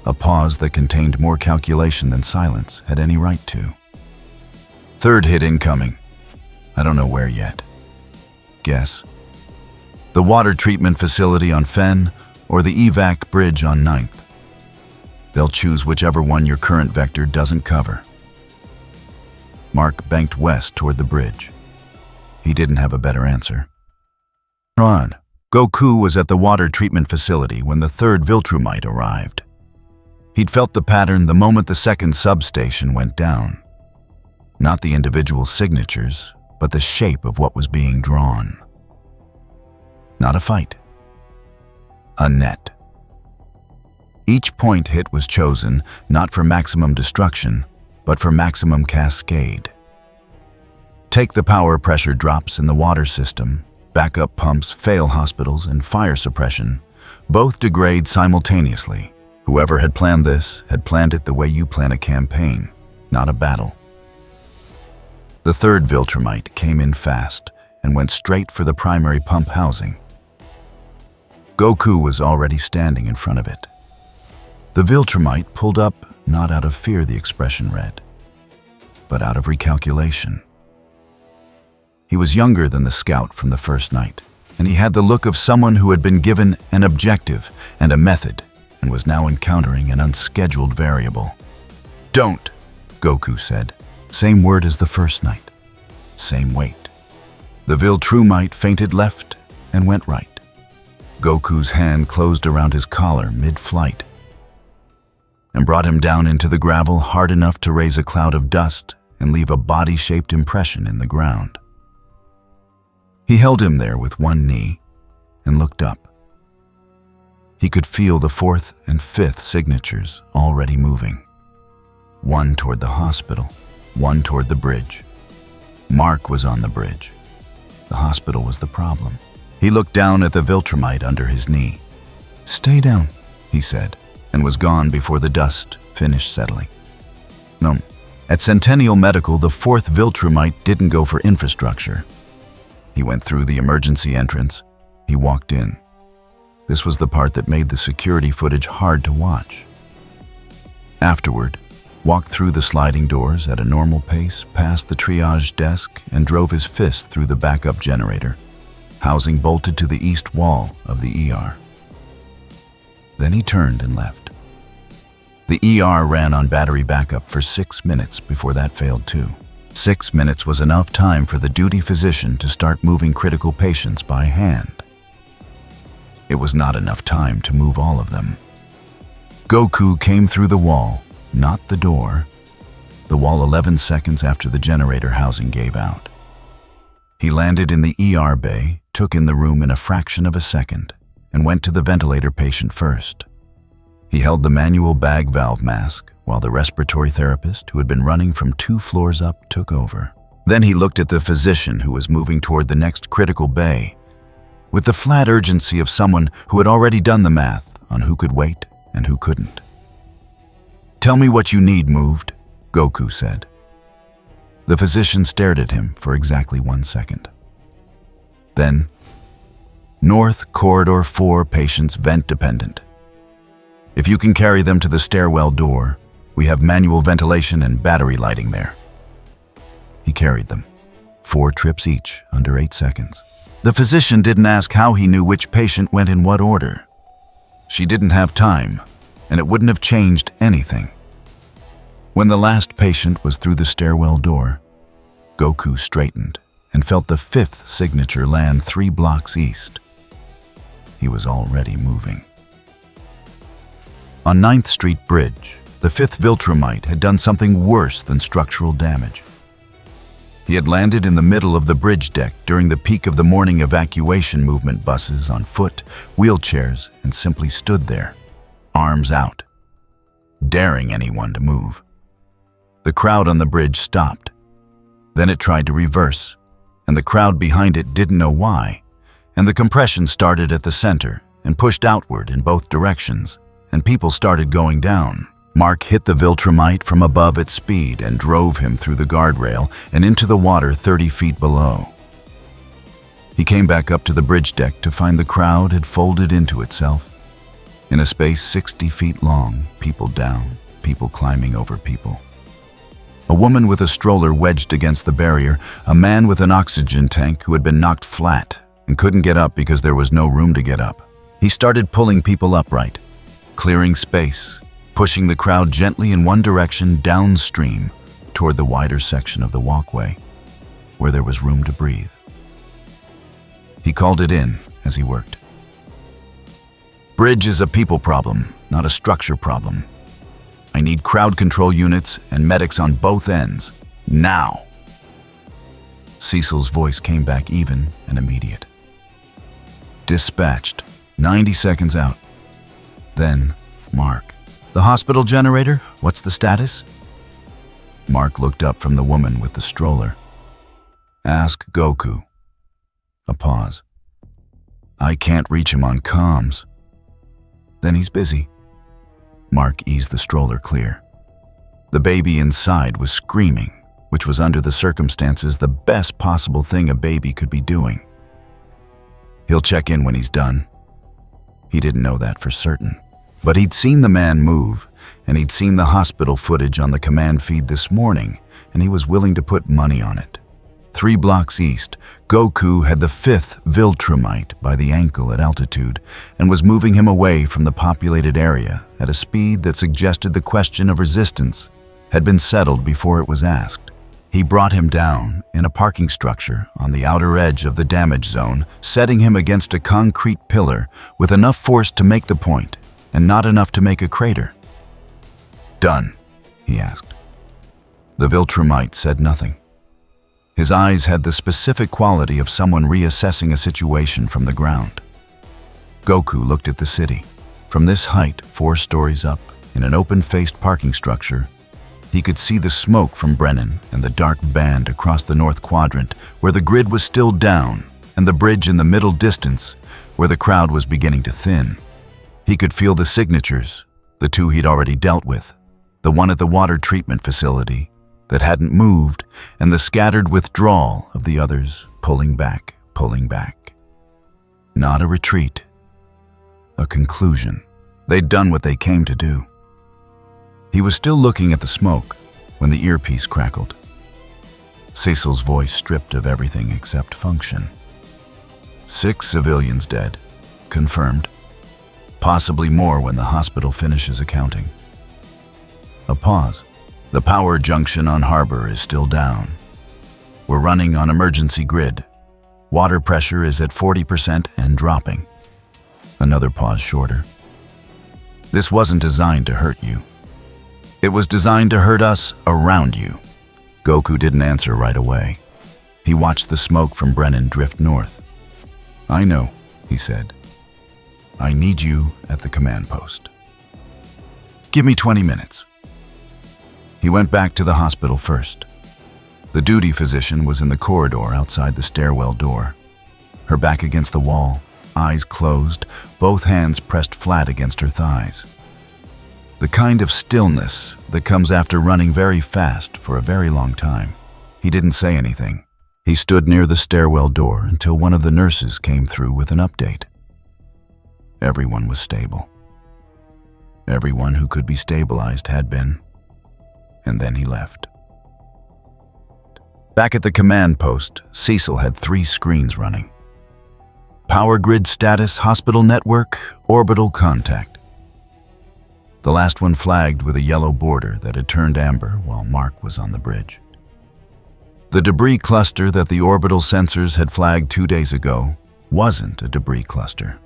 A pause that contained more calculation than silence had any right to. Third hit incoming. I don't know where yet. Guess. The water treatment facility on Fenn or the evac bridge on 9th. They'll choose whichever one your current vector doesn't cover. Mark banked west toward the bridge. He didn't have a better answer. Ron, Goku was at the water treatment facility when the third Viltrumite arrived. He'd felt the pattern the moment the second substation went down. Not the individual signatures, but the shape of what was being drawn. Not a fight. A net. Each point hit was chosen not for maximum destruction, but for maximum cascade. Take the power pressure drops in the water system, backup pumps fail hospitals, and fire suppression. Both degrade simultaneously. Whoever had planned this had planned it the way you plan a campaign, not a battle. The third Viltrumite came in fast and went straight for the primary pump housing. Goku was already standing in front of it. The Viltrumite pulled up not out of fear, the expression read, but out of recalculation. He was younger than the scout from the first night, and he had the look of someone who had been given an objective and a method and was now encountering an unscheduled variable. Don't, Goku said. Same word as the first night. Same weight. The Viltrumite feinted left and went right. Goku's hand closed around his collar mid-flight and brought him down into the gravel hard enough to raise a cloud of dust and leave a body-shaped impression in the ground. He held him there with one knee and looked up. He could feel the 4th and 5th signatures already moving. One toward the hospital, one toward the bridge. Mark was on the bridge. The hospital was the problem. He looked down at the Viltrumite under his knee. Stay down, he said, and was gone before the dust finished settling. No, at Centennial Medical, the 4th Viltrumite didn't go for infrastructure. He went through the emergency entrance. He walked in. This was the part that made the security footage hard to watch. Afterward, walked through the sliding doors at a normal pace, past the triage desk, and drove his fist through the backup generator, housing bolted to the east wall of the ER. Then he turned and left. The ER ran on battery backup for 6 minutes before that failed too. 6 minutes was enough time for the duty physician to start moving critical patients by hand. It was not enough time to move all of them. Goku came through the wall, not the door. The wall 11 seconds after the generator housing gave out. He landed in the ER bay, took in the room in a fraction of a second, and went to the ventilator patient first. He held the manual bag valve mask while the respiratory therapist, who had been running from 2 floors up, took over. Then he looked at the physician who was moving toward the next critical bay, with the flat urgency of someone who had already done the math on who could wait and who couldn't. Tell me what you need moved, Goku said. The physician stared at him for exactly 1 second. Then, North Corridor 4 patients vent dependent. If you can carry them to the stairwell door, we have manual ventilation and battery lighting there. He carried them, 4 trips each, under 8 seconds. The physician didn't ask how he knew which patient went in what order. She didn't have time, and it wouldn't have changed anything. When the last patient was through the stairwell door, Goku straightened and felt the fifth signature land 3 blocks east. He was already moving. On 9th Street Bridge, the 5th Viltrumite had done something worse than structural damage. He had landed in the middle of the bridge deck during the peak of the morning evacuation movement buses on foot, wheelchairs, and simply stood there, arms out, daring anyone to move. The crowd on the bridge stopped. Then it tried to reverse, and the crowd behind it didn't know why, and the compression started at the center and pushed outward in both directions, and people started going down. Mark hit the Viltrumite from above at speed and drove him through the guardrail and into the water 30 feet below. He came back up to the bridge deck to find the crowd had folded into itself. In a space 60 feet long, people down, people climbing over people. A woman with a stroller wedged against the barrier, a man with an oxygen tank who had been knocked flat and couldn't get up because there was no room to get up. He started pulling people upright, clearing space, pushing the crowd gently in one direction downstream toward the wider section of the walkway, where there was room to breathe. He called it in as he worked. Bridge is a people problem, not a structure problem. I need crowd control units and medics on both ends, now. Cecil's voice came back even and immediate. Dispatched, 90 seconds out. Then, Mark. The hospital generator, what's the status? Mark looked up from the woman with the stroller. Ask Goku. A pause. I can't reach him on comms. Then he's busy. Mark eased the stroller clear. The baby inside was screaming, which was under the circumstances the best possible thing a baby could be doing. He'll check in when he's done. He didn't know that for certain. But he'd seen the man move, and he'd seen the hospital footage on the command feed this morning, and he was willing to put money on it. 3 blocks east, Goku had the 5th Viltrumite by the ankle at altitude and was moving him away from the populated area at a speed that suggested the question of resistance had been settled before it was asked. He brought him down in a parking structure on the outer edge of the damage zone, setting him against a concrete pillar with enough force to make the point and not enough to make a crater. Done, he asked. The Viltrumite said nothing. His eyes had the specific quality of someone reassessing a situation from the ground. Goku looked at the city. From this height, 4 stories up, in an open-faced parking structure, he could see the smoke from Brennan and the dark band across the north quadrant where the grid was still down and the bridge in the middle distance where the crowd was beginning to thin. He could feel the signatures, the 2 he'd already dealt with, the one at the water treatment facility that hadn't moved, and the scattered withdrawal of the others pulling back, pulling back. Not a retreat, a conclusion. They'd done what they came to do. He was still looking at the smoke when the earpiece crackled. Cecil's voice stripped of everything except function. 6 civilians dead, confirmed. Possibly more when the hospital finishes accounting. A pause. The power junction on Harbor is still down. We're running on emergency grid. Water pressure is at 40% and dropping. Another pause shorter. This wasn't designed to hurt you. It was designed to hurt us around you. Goku didn't answer right away. He watched the smoke from Brennan drift north. I know, he said. I need you at the command post. Give me 20 minutes. He went back to the hospital first. The duty physician was in the corridor outside the stairwell door, her back against the wall, eyes closed, both hands pressed flat against her thighs. The kind of stillness that comes after running very fast for a very long time. He didn't say anything. He stood near the stairwell door until one of the nurses came through with an update. Everyone was stable. Everyone who could be stabilized had been. And then he left. Back at the command post, Cecil had 3 screens running. Power grid status, hospital network, orbital contact. The last one flagged with a yellow border that had turned amber while Mark was on the bridge. The debris cluster that the orbital sensors had flagged 2 days ago wasn't a debris cluster.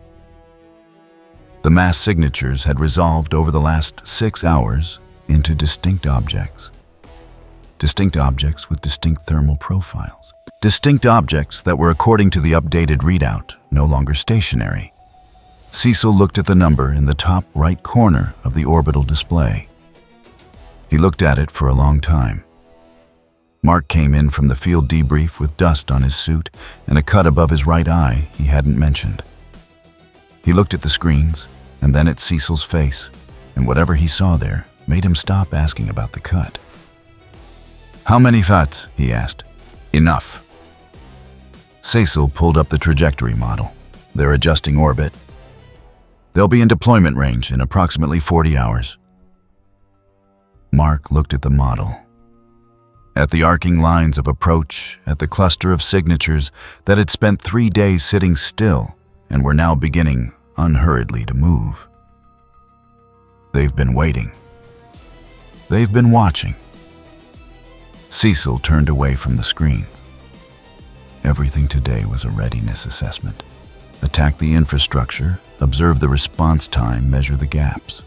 The mass signatures had resolved over the last 6 hours into distinct objects. Distinct objects with distinct thermal profiles. Distinct objects that were, according to the updated readout, no longer stationary. Cecil looked at the number in the top right corner of the orbital display. He looked at it for a long time. Mark came in from the field debrief with dust on his suit and a cut above his right eye he hadn't mentioned. He looked at the screens and then at Cecil's face, and whatever he saw there made him stop asking about the cut. "How many fats?" he asked. "Enough." Cecil pulled up the trajectory model. They're adjusting orbit. They'll be in deployment range in approximately 40 hours. Mark looked at the model. At the arcing lines of approach, at the cluster of signatures that had spent 3 days sitting still and were now beginning unhurriedly to move. They've been waiting. They've been watching. Cecil turned away from the screen. Everything today was a readiness assessment. Attack the infrastructure, observe the response time, measure the gaps.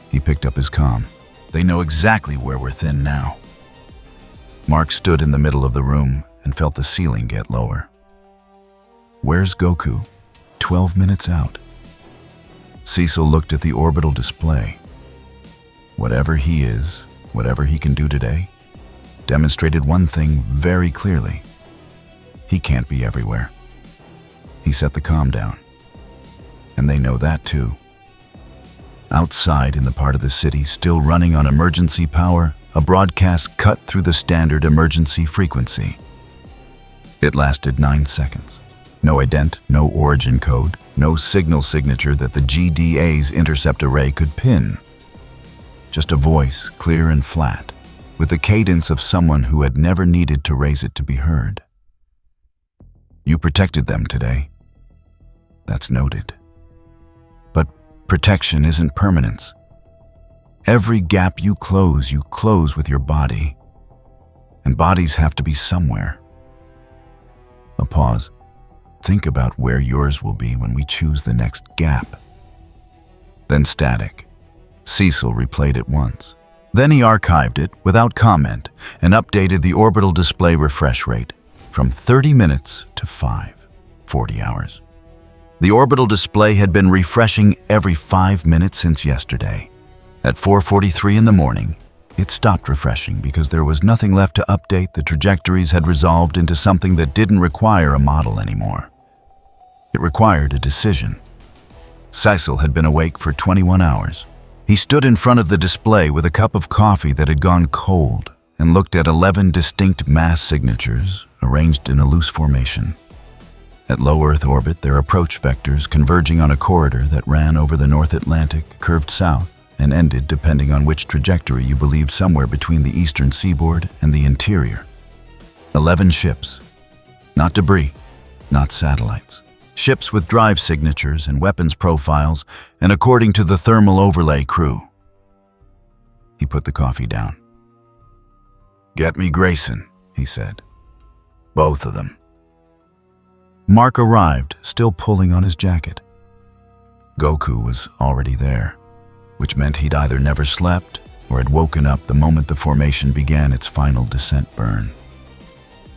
He picked up his comm. They know exactly where we're thin now. Mark stood in the middle of the room and felt the ceiling get lower. Where's Goku? 12 minutes out. Cecil looked at the orbital display. Whatever he is, whatever he can do today, demonstrated one thing very clearly. He can't be everywhere. He set the comm down. And they know that too. Outside in the part of the city still running on emergency power, a broadcast cut through the standard emergency frequency. It lasted 9 seconds. No ident, no origin code, no signal signature that the GDA's intercept array could pin. Just a voice, clear and flat, with the cadence of someone who had never needed to raise it to be heard. You protected them today. That's noted. But protection isn't permanence. Every gap you close with your body. And bodies have to be somewhere. A pause. Think about where yours will be when we choose the next gap. Then static. Cecil replayed it once. Then he archived it without comment and updated the orbital display refresh rate from 30 minutes to 40 hours. The orbital display had been refreshing every 5 minutes since yesterday. At 4:43 in the morning, it stopped refreshing because there was nothing left to update. The trajectories had resolved into something that didn't require a model anymore. It required a decision. Cecil had been awake for 21 hours. He stood in front of the display with a cup of coffee that had gone cold and looked at 11 distinct mass signatures arranged in a loose formation. At low Earth orbit, their approach vectors converging on a corridor that ran over the North Atlantic, curved south, and ended, depending on which trajectory you believed, somewhere between the eastern seaboard and the interior. 11 ships. Not debris, not satellites. Ships with drive signatures and weapons profiles, and according to the thermal overlay crew. He put the coffee down. "Get me Grayson," he said. "Both of them." Mark arrived, still pulling on his jacket. Goku was already there, which meant he'd either never slept or had woken up the moment the formation began its final descent burn.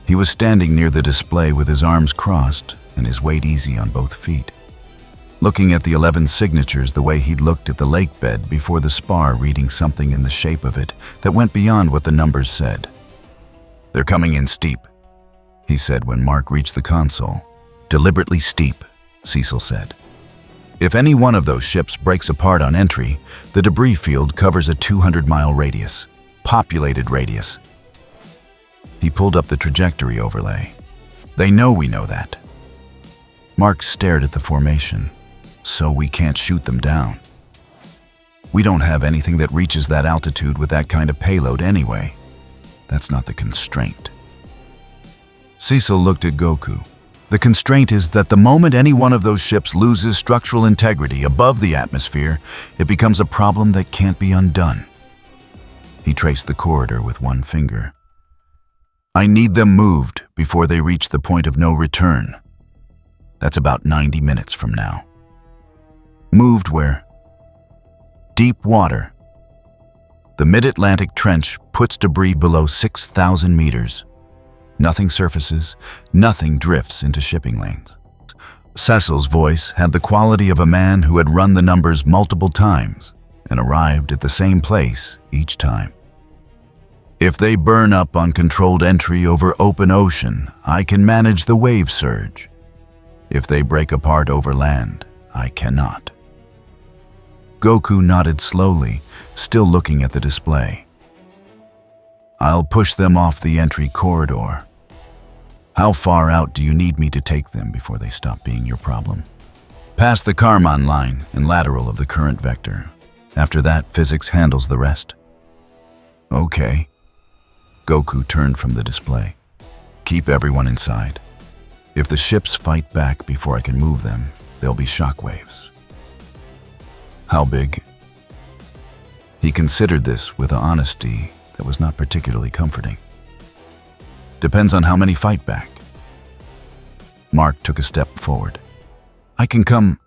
He was standing near the display with his arms crossed and his weight easy on both feet, looking at the 11 signatures the way he'd looked at the lake bed before the spar, reading something in the shape of it that went beyond what the numbers said. "They're coming in steep," he said when Mark reached the console. "Deliberately steep," Cecil said. "If any one of those ships breaks apart on entry, the debris field covers a 200-mile radius, populated radius." He pulled up the trajectory overlay. "They know we know that." Mark stared at the formation. "So we can't shoot them down. We don't have anything that reaches that altitude with that kind of payload anyway. That's not the constraint." Cecil looked at Goku. "The constraint is that the moment any one of those ships loses structural integrity above the atmosphere, it becomes a problem that can't be undone." He traced the corridor with one finger. I need them moved before they reach the point of no return. That's about 90 minutes from now. Moved where? Deep water. The mid-Atlantic trench puts debris below 6,000 meters. Nothing surfaces, nothing drifts into shipping lanes. Cecil's voice had the quality of a man who had run the numbers multiple times and arrived at the same place each time. If they burn up on controlled entry over open ocean, I can manage the wave surge. If they break apart over land, I cannot. Goku nodded slowly, still looking at the display. I'll push them off the entry corridor. How far out do you need me to take them before they stop being your problem? Past the Karman line and lateral of the current vector. After that, physics handles the rest. Okay. Goku turned from the display. Keep everyone inside. If the ships fight back before I can move them, there'll be shockwaves. How big? He considered this with an honesty that was not particularly comforting. Depends on how many fight back. Mark took a step forward. I can come.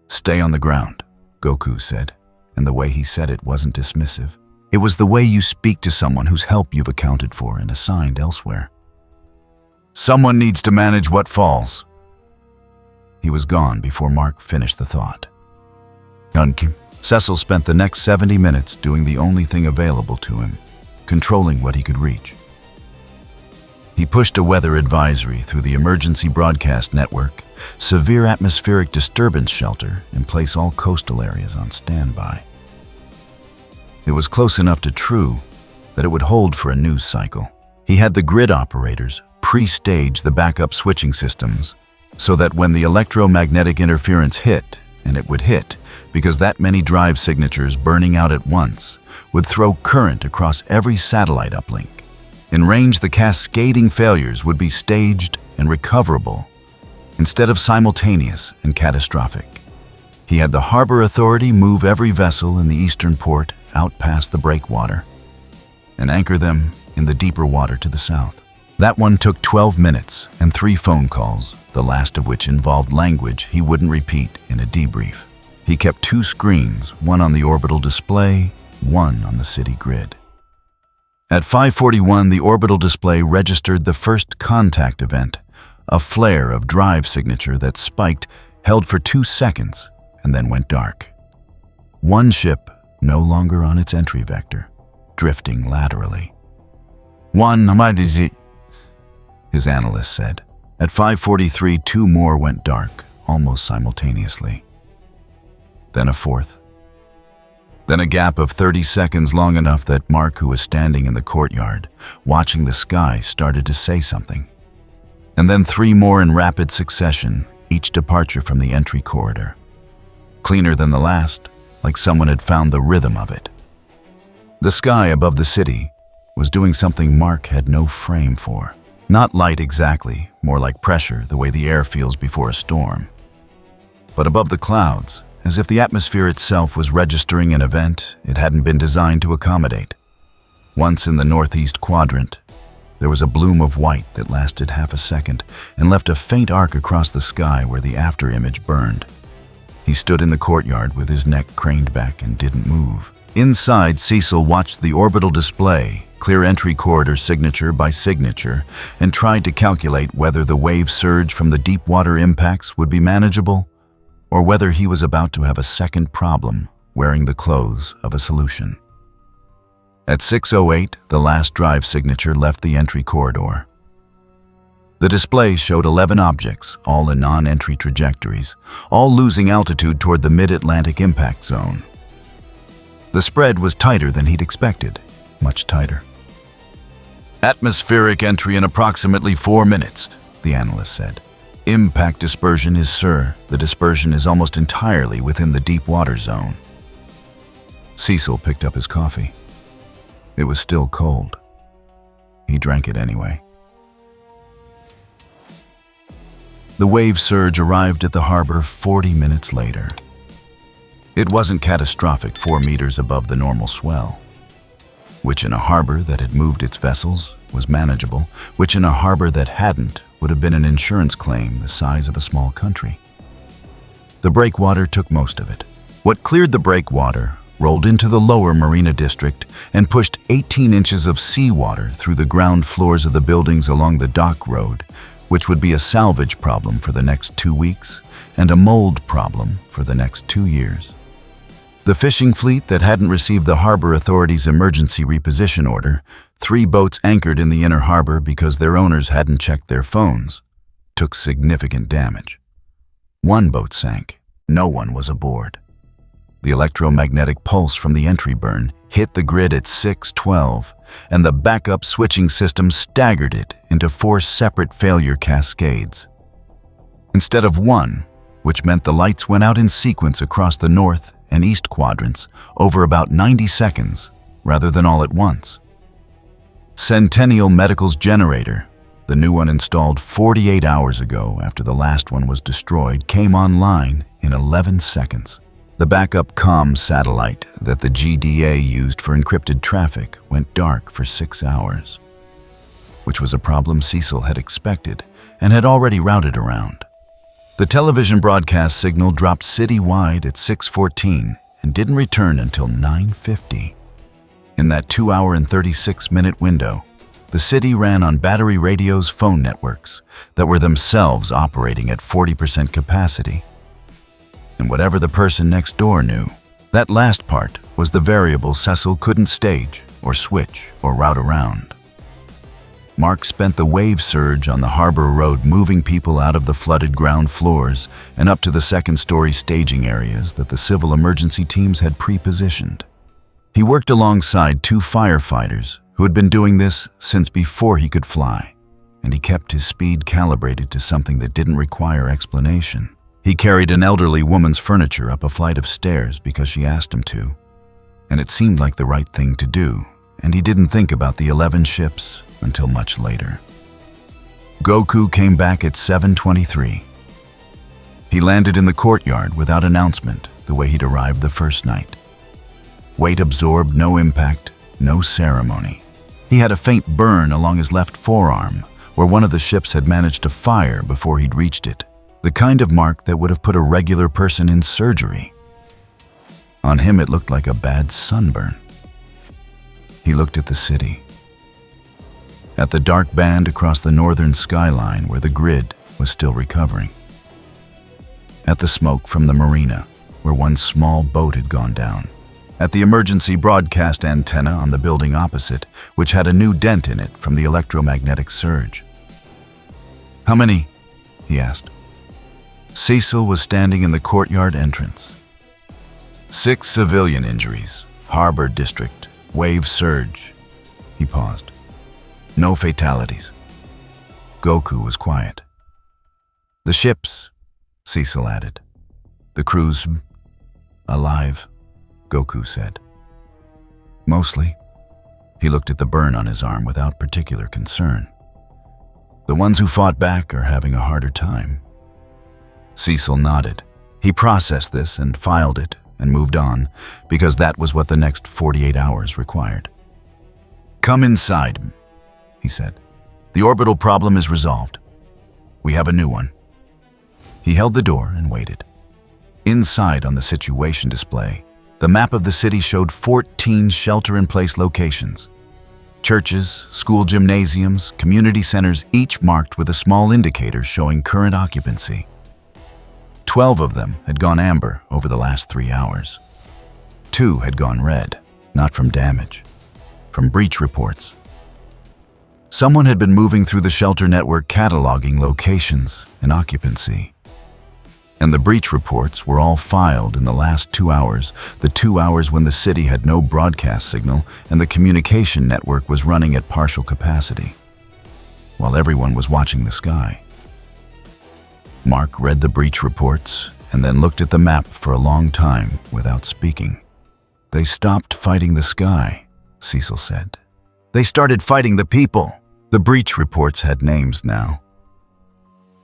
Stay on the ground, Goku said, and the way he said it wasn't dismissive. It was the way you speak to someone whose help you've accounted for and assigned elsewhere. Someone needs to manage what falls. He was gone before Mark finished the thought. Cecil spent the next 70 minutes doing the only thing available to him, controlling what he could reach. He pushed a weather advisory through the emergency broadcast network, severe atmospheric disturbance shelter, and place all coastal areas on standby. It was close enough to true that it would hold for a news cycle. He had the grid operators pre-stage the backup switching systems so that when the electromagnetic interference hit, and it would hit because that many drive signatures burning out at once would throw current across every satellite uplink. In range, the cascading failures would be staged and recoverable instead of simultaneous and catastrophic. He had the harbor authority move every vessel in the eastern port out past the breakwater and anchor them in the deeper water to the south. That one took 12 minutes and 3 phone calls, the last of which involved language he wouldn't repeat in a debrief. He kept 2 screens, one on the orbital display, one on the city grid. At 5:41, the orbital display registered the first contact event, a flare of drive signature that spiked, held for 2 seconds, and then went dark. One ship no longer on its entry vector, drifting laterally. His analyst said. At 5:43, 2 more went dark, almost simultaneously. Then a 4th. Then a gap of 30 seconds long enough that Mark, who was standing in the courtyard, watching the sky, started to say something. And then 3 more in rapid succession, each departure from the entry corridor. Cleaner than the last, like someone had found the rhythm of it. The sky above the city was doing something Mark had no frame for. Not light exactly, more like pressure, the way the air feels before a storm. But above the clouds, as if the atmosphere itself was registering an event it hadn't been designed to accommodate. Once in the northeast quadrant, there was a bloom of white that lasted half a second and left a faint arc across the sky where the after image burned. He stood in the courtyard with his neck craned back and didn't move. Inside, Cecil watched the orbital display, clear entry corridor signature by signature, and tried to calculate whether the wave surge from the deep water impacts would be manageable, or whether he was about to have a second problem wearing the clothes of a solution. At 6:08, the last drive signature left the entry corridor. The display showed 11 objects, all in non-entry trajectories, all losing altitude toward the mid-Atlantic impact zone. The spread was tighter than he'd expected, much tighter. Atmospheric entry in approximately 4 minutes, the analyst said. Impact dispersion is the dispersion is almost entirely within the deep water zone. Cecil picked up his coffee. It was still cold. He drank it anyway. The wave surge arrived at the harbor 40 minutes later. It wasn't catastrophic 4 meters above the normal swell, which in a harbor that had moved its vessels was manageable, which in a harbor that hadn't would have been an insurance claim the size of a small country. The breakwater took most of it. What cleared the breakwater rolled into the lower marina district and pushed 18 inches of seawater through the ground floors of the buildings along the dock road, which would be a salvage problem for the next 2 weeks and a mold problem for the next 2 years. The fishing fleet that hadn't received the harbor authority's emergency reposition order, 3 boats anchored in the inner harbor because their owners hadn't checked their phones, took significant damage. 1 boat sank. No one was aboard. The electromagnetic pulse from the entry burn hit the grid at 6:12, and the backup switching system staggered it into 4 separate failure cascades. Instead of 1, which meant the lights went out in sequence across the north and east quadrants over about 90 seconds, rather than all at once. Centennial Medical's generator, the new one installed 48 hours ago after the last one was destroyed, came online in 11 seconds. The backup comms satellite that the GDA used for encrypted traffic went dark for 6 hours, which was a problem Cecil had expected and had already routed around. The television broadcast signal dropped citywide at 6:14 and didn't return until 9:50. In that 2-hour and 36-minute window, the city ran on battery radio's phone networks that were themselves operating at 40% capacity. And whatever the person next door knew, that last part was the variable Cecil couldn't stage or switch or route around. Mark spent the wave surge on the harbor road moving people out of the flooded ground floors and up to the second-story staging areas that the civil emergency teams had pre-positioned. He worked alongside 2 firefighters who had been doing this since before he could fly, and he kept his speed calibrated to something that didn't require explanation. He carried an elderly woman's furniture up a flight of stairs because she asked him to, and it seemed like the right thing to do, and he didn't think about the 11 ships until much later. Goku came back at 7:23. He landed in the courtyard without announcement, the way he'd arrived the first night. Weight absorbed, no impact, no ceremony. He had a faint burn along his left forearm, where one of the ships had managed to fire before he'd reached it. The kind of mark that would have put a regular person in surgery. On him, it looked like a bad sunburn. He looked at the city. At the dark band across the northern skyline where the grid was still recovering. At the smoke from the marina where one small boat had gone down. At the emergency broadcast antenna on the building opposite, which had a new dent in it from the electromagnetic surge. "How many?" he asked. Cecil was standing in the courtyard entrance. 6 civilian injuries, harbor district, wave surge. He paused. No fatalities. Goku was quiet. "The ships," Cecil added. "The crews, alive," Goku said. "Mostly." He looked at the burn on his arm without particular concern. "The ones who fought back are having a harder time." Cecil nodded. He processed this and filed it and moved on, because that was what the next 48 hours required. "Come inside," he said. "The orbital problem is resolved. We have a new one." He held the door and waited. Inside on the situation display, the map of the city showed 14 shelter-in-place locations. Churches, school gymnasiums, community centers, each marked with a small indicator showing current occupancy. 12 of them had gone amber over the last 3 hours. 2 had gone red, not from damage, from breach reports. Someone had been moving through the shelter network cataloging locations and occupancy. And the breach reports were all filed in the last 2 hours, the 2 hours when the city had no broadcast signal and the communication network was running at partial capacity, while everyone was watching the sky. Mark read the breach reports and then looked at the map for a long time without speaking. "They stopped fighting the sky," Cecil said. "They started fighting the people." The breach reports had names now.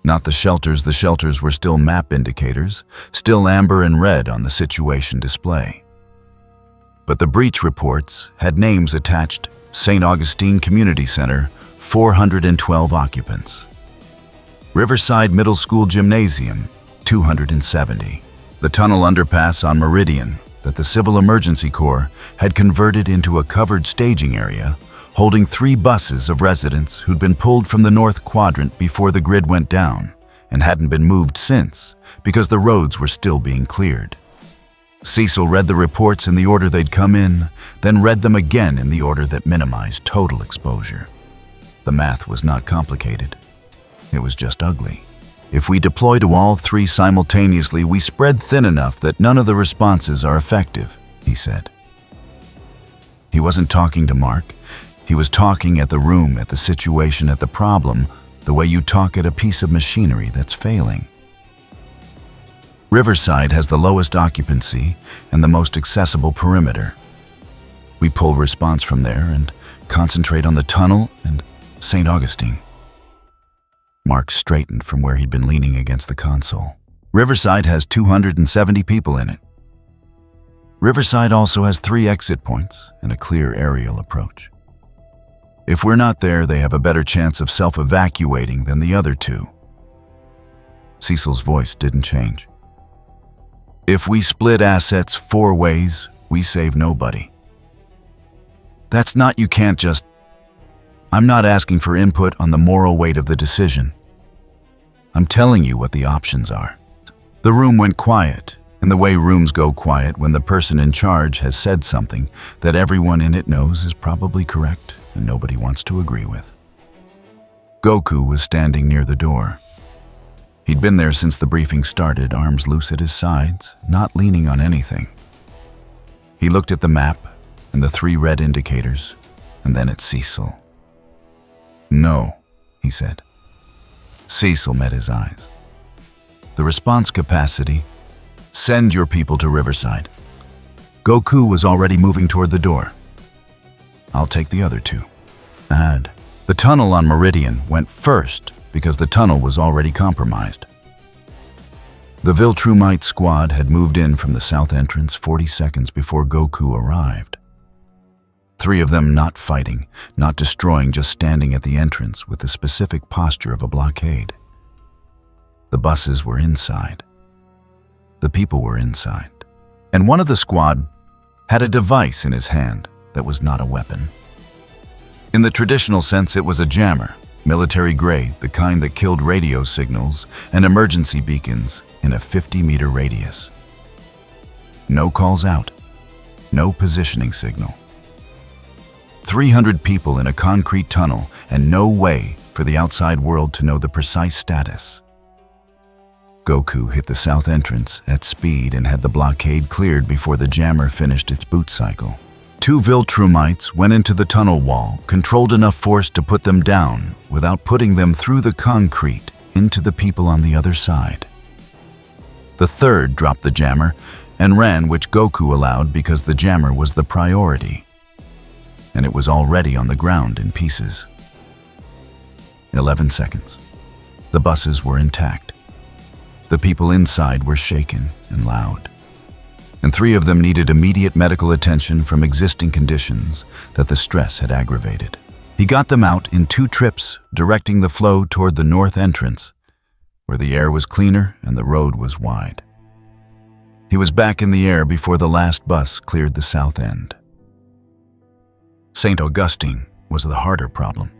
Not the shelters were still map indicators, still amber and red on the situation display. But the breach reports had names attached St. Augustine Community Center, 412 occupants. Riverside Middle School Gymnasium, 270. The tunnel underpass on Meridian that the Civil Emergency Corps had converted into a covered staging area, holding 3 buses of residents who'd been pulled from the North Quadrant before the grid went down and hadn't been moved since because the roads were still being cleared. Cecil read the reports in the order they'd come in, then read them again in the order that minimized total exposure. The math was not complicated. It was just ugly. If we deploy to all 3 simultaneously, we spread thin enough that none of the responses are effective, he said. He wasn't talking to Mark. He was talking at the room, at the situation, at the problem, the way you talk at a piece of machinery that's failing. Riverside has the lowest occupancy and the most accessible perimeter. We pull response from there and concentrate on the tunnel and St. Augustine. Mark straightened from where he'd been leaning against the console. Riverside has 270 people in it. Riverside also has 3 exit points and a clear aerial approach. If we're not there, they have a better chance of self-evacuating than the other 2. Cecil's voice didn't change. If we split assets 4 ways, we save nobody. That's not, you can't just... I'm not asking for input on the moral weight of the decision. I'm telling you what the options are. The room went quiet, in the way rooms go quiet when the person in charge has said something that everyone in it knows is probably correct and nobody wants to agree with. Goku was standing near the door. He'd been there since the briefing started, arms loose at his sides, not leaning on anything. He looked at the map and the 3 red indicators, and then at Cecil. No, he said. Cecil met his eyes. The response capacity: send your people to Riverside. Goku was already moving toward the door. I'll take the other 2. The tunnel on Meridian went first because the tunnel was already compromised. The Viltrumite squad had moved in from the south entrance 40 seconds before Goku arrived. 3 of them not fighting, not destroying, just standing at the entrance with the specific posture of a blockade. The buses were inside. The people were inside. And one of the squad had a device in his hand that was not a weapon. In the traditional sense, it was a jammer, military-grade, the kind that killed radio signals and emergency beacons in a 50-meter radius. No calls out, no positioning signal. 300 people in a concrete tunnel and no way for the outside world to know the precise status. Goku hit the south entrance at speed and had the blockade cleared before the jammer finished its boot cycle. 2 Viltrumites went into the tunnel wall, controlled enough force to put them down without putting them through the concrete into the people on the other side. The 3rd dropped the jammer and ran, which Goku allowed because the jammer was the priority, and it was already on the ground in pieces. 11 seconds. The buses were intact. The people inside were shaken and loud, and 3 of them needed immediate medical attention from existing conditions that the stress had aggravated. He got them out in 2 trips, directing the flow toward the north entrance, where the air was cleaner and the road was wide. He was back in the air before the last bus cleared the south end. St. Augustine was the harder problem.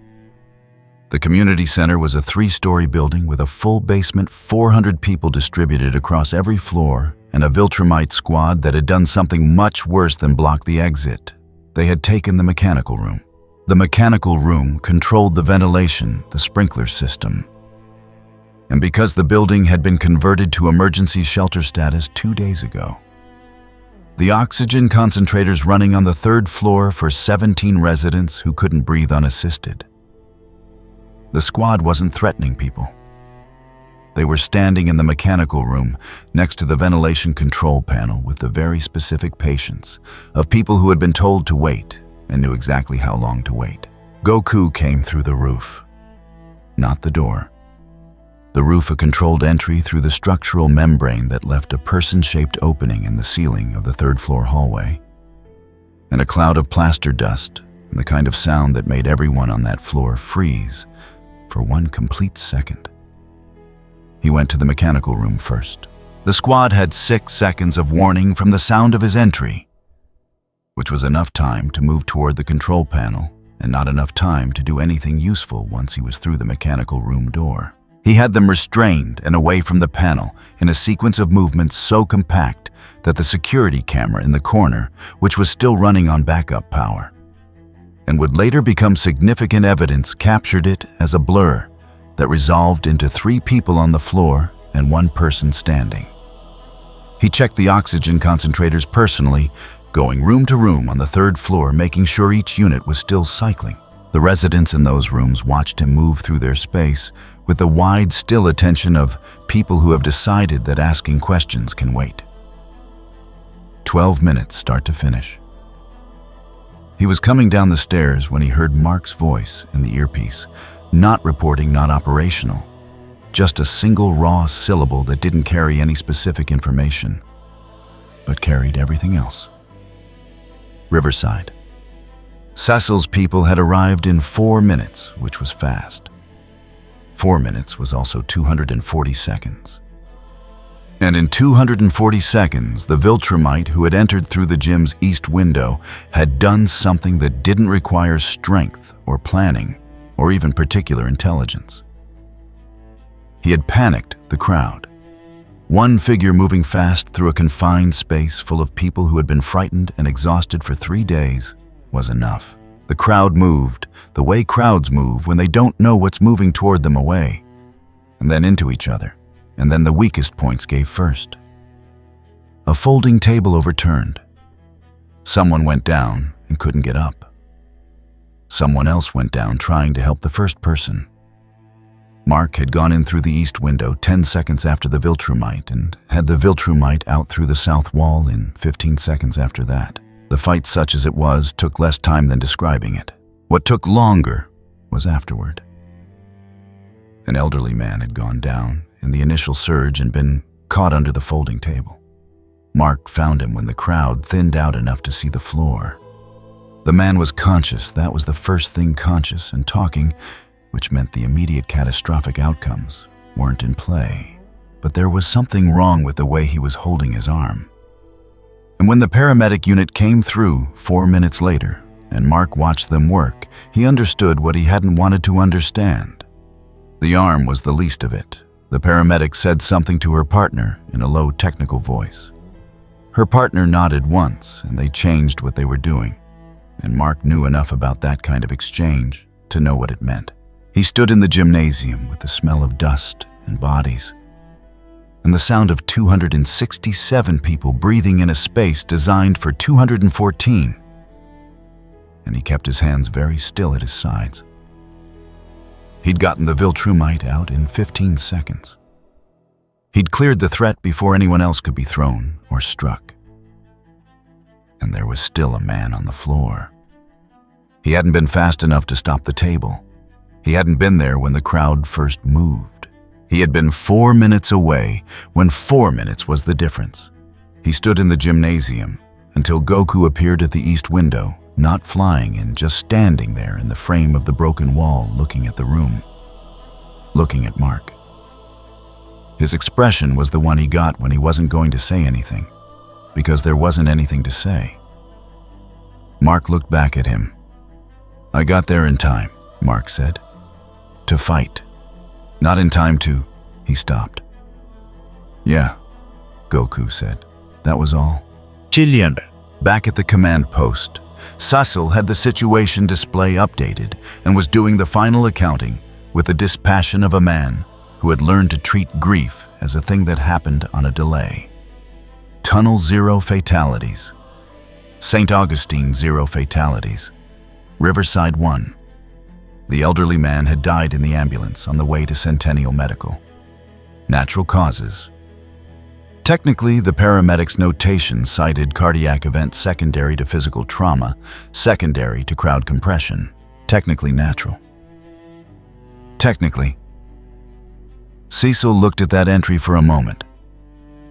The community center was a 3-story building with a full basement, 400 people distributed across every floor, and a Viltrumite squad that had done something much worse than block the exit. They had taken the mechanical room. The mechanical room controlled the ventilation, the sprinkler system. And because the building had been converted to emergency shelter status 2 days ago, the oxygen concentrators running on the 3rd floor for 17 residents who couldn't breathe unassisted. The squad wasn't threatening people. They were standing in the mechanical room next to the ventilation control panel with the very specific patience of people who had been told to wait and knew exactly how long to wait. Goku came through the roof, not the door. The roof a controlled entry through the structural membrane that left a person-shaped opening in the ceiling of the 3rd floor hallway. And a cloud of plaster dust, and the kind of sound that made everyone on that floor freeze for one complete second. He went to the mechanical room first. The squad had 6 seconds of warning from the sound of his entry, which was enough time to move toward the control panel and not enough time to do anything useful once he was through the mechanical room door. He had them restrained and away from the panel in a sequence of movements so compact that the security camera in the corner, which was still running on backup power, and would later become significant evidence, captured it as a blur that resolved into 3 people on the floor and 1 person standing. He checked the oxygen concentrators personally, going room to room on the 3rd floor, making sure each unit was still cycling. The residents in those rooms watched him move through their space with the wide, still attention of people who have decided that asking questions can wait. 12 minutes start to finish. He was coming down the stairs when he heard Mark's voice in the earpiece, not reporting not operational, just a single raw syllable that didn't carry any specific information, but carried everything else. Riverside. Cecil's people had arrived in 4 minutes, which was fast. 4 minutes was also 240 seconds. And in 240 seconds, the Viltrumite who had entered through the gym's east window had done something that didn't require strength or planning or even particular intelligence. He had panicked the crowd. One figure moving fast through a confined space full of people who had been frightened and exhausted for 3 days was enough. The crowd moved the way crowds move when they don't know what's moving toward them away, and then into each other, and then the weakest points gave first. A folding table overturned. Someone went down and couldn't get up. Someone else went down trying to help the first person. Mark had gone in through the east window 10 seconds after the Viltrumite and had the Viltrumite out through the south wall in 15 seconds after that. The fight, such as it was, took less time than describing it. What took longer was afterward. An elderly man had gone down in the initial surge and been caught under the folding table. Mark found him when the crowd thinned out enough to see the floor. The man was conscious, that was the first thing, conscious and talking, which meant the immediate catastrophic outcomes weren't in play. But there was something wrong with the way he was holding his arm. And when the paramedic unit came through 4 minutes later, and Mark watched them work, he understood what he hadn't wanted to understand. The arm was the least of it. The paramedic said something to her partner in a low technical voice. Her partner nodded once, and they changed what they were doing. And Mark knew enough about that kind of exchange to know what it meant. He stood in the gymnasium with the smell of dust and bodies, and the sound of 267 people breathing in a space designed for 214. And he kept his hands very still at his sides. He'd gotten the Viltrumite out in 15 seconds. He'd cleared the threat before anyone else could be thrown or struck. And there was still a man on the floor. He hadn't been fast enough to stop the table. He hadn't been there when the crowd first moved. He had been 4 minutes away when 4 minutes was the difference. He stood in the gymnasium until Goku appeared at the east window, not flying in, just standing there in the frame of the broken wall, looking at the room, looking at Mark. His expression was the one he got when he wasn't going to say anything, because there wasn't anything to say. Mark looked back at him. "I got there in time," Mark said. "To fight. Not in time to..." He stopped. "Yeah," Goku said. That was all. Chilean. Back at the command post, Cecil had the situation display updated and was doing the final accounting with the dispassion of a man who had learned to treat grief as a thing that happened on a delay. Tunnel 0 fatalities. St. Augustine 0 fatalities. Riverside 1. The elderly man had died in the ambulance on the way to Centennial Medical. Natural causes. Technically, the paramedic's notation cited cardiac event secondary to physical trauma, secondary to crowd compression. Technically natural. Technically. Cecil looked at that entry for a moment.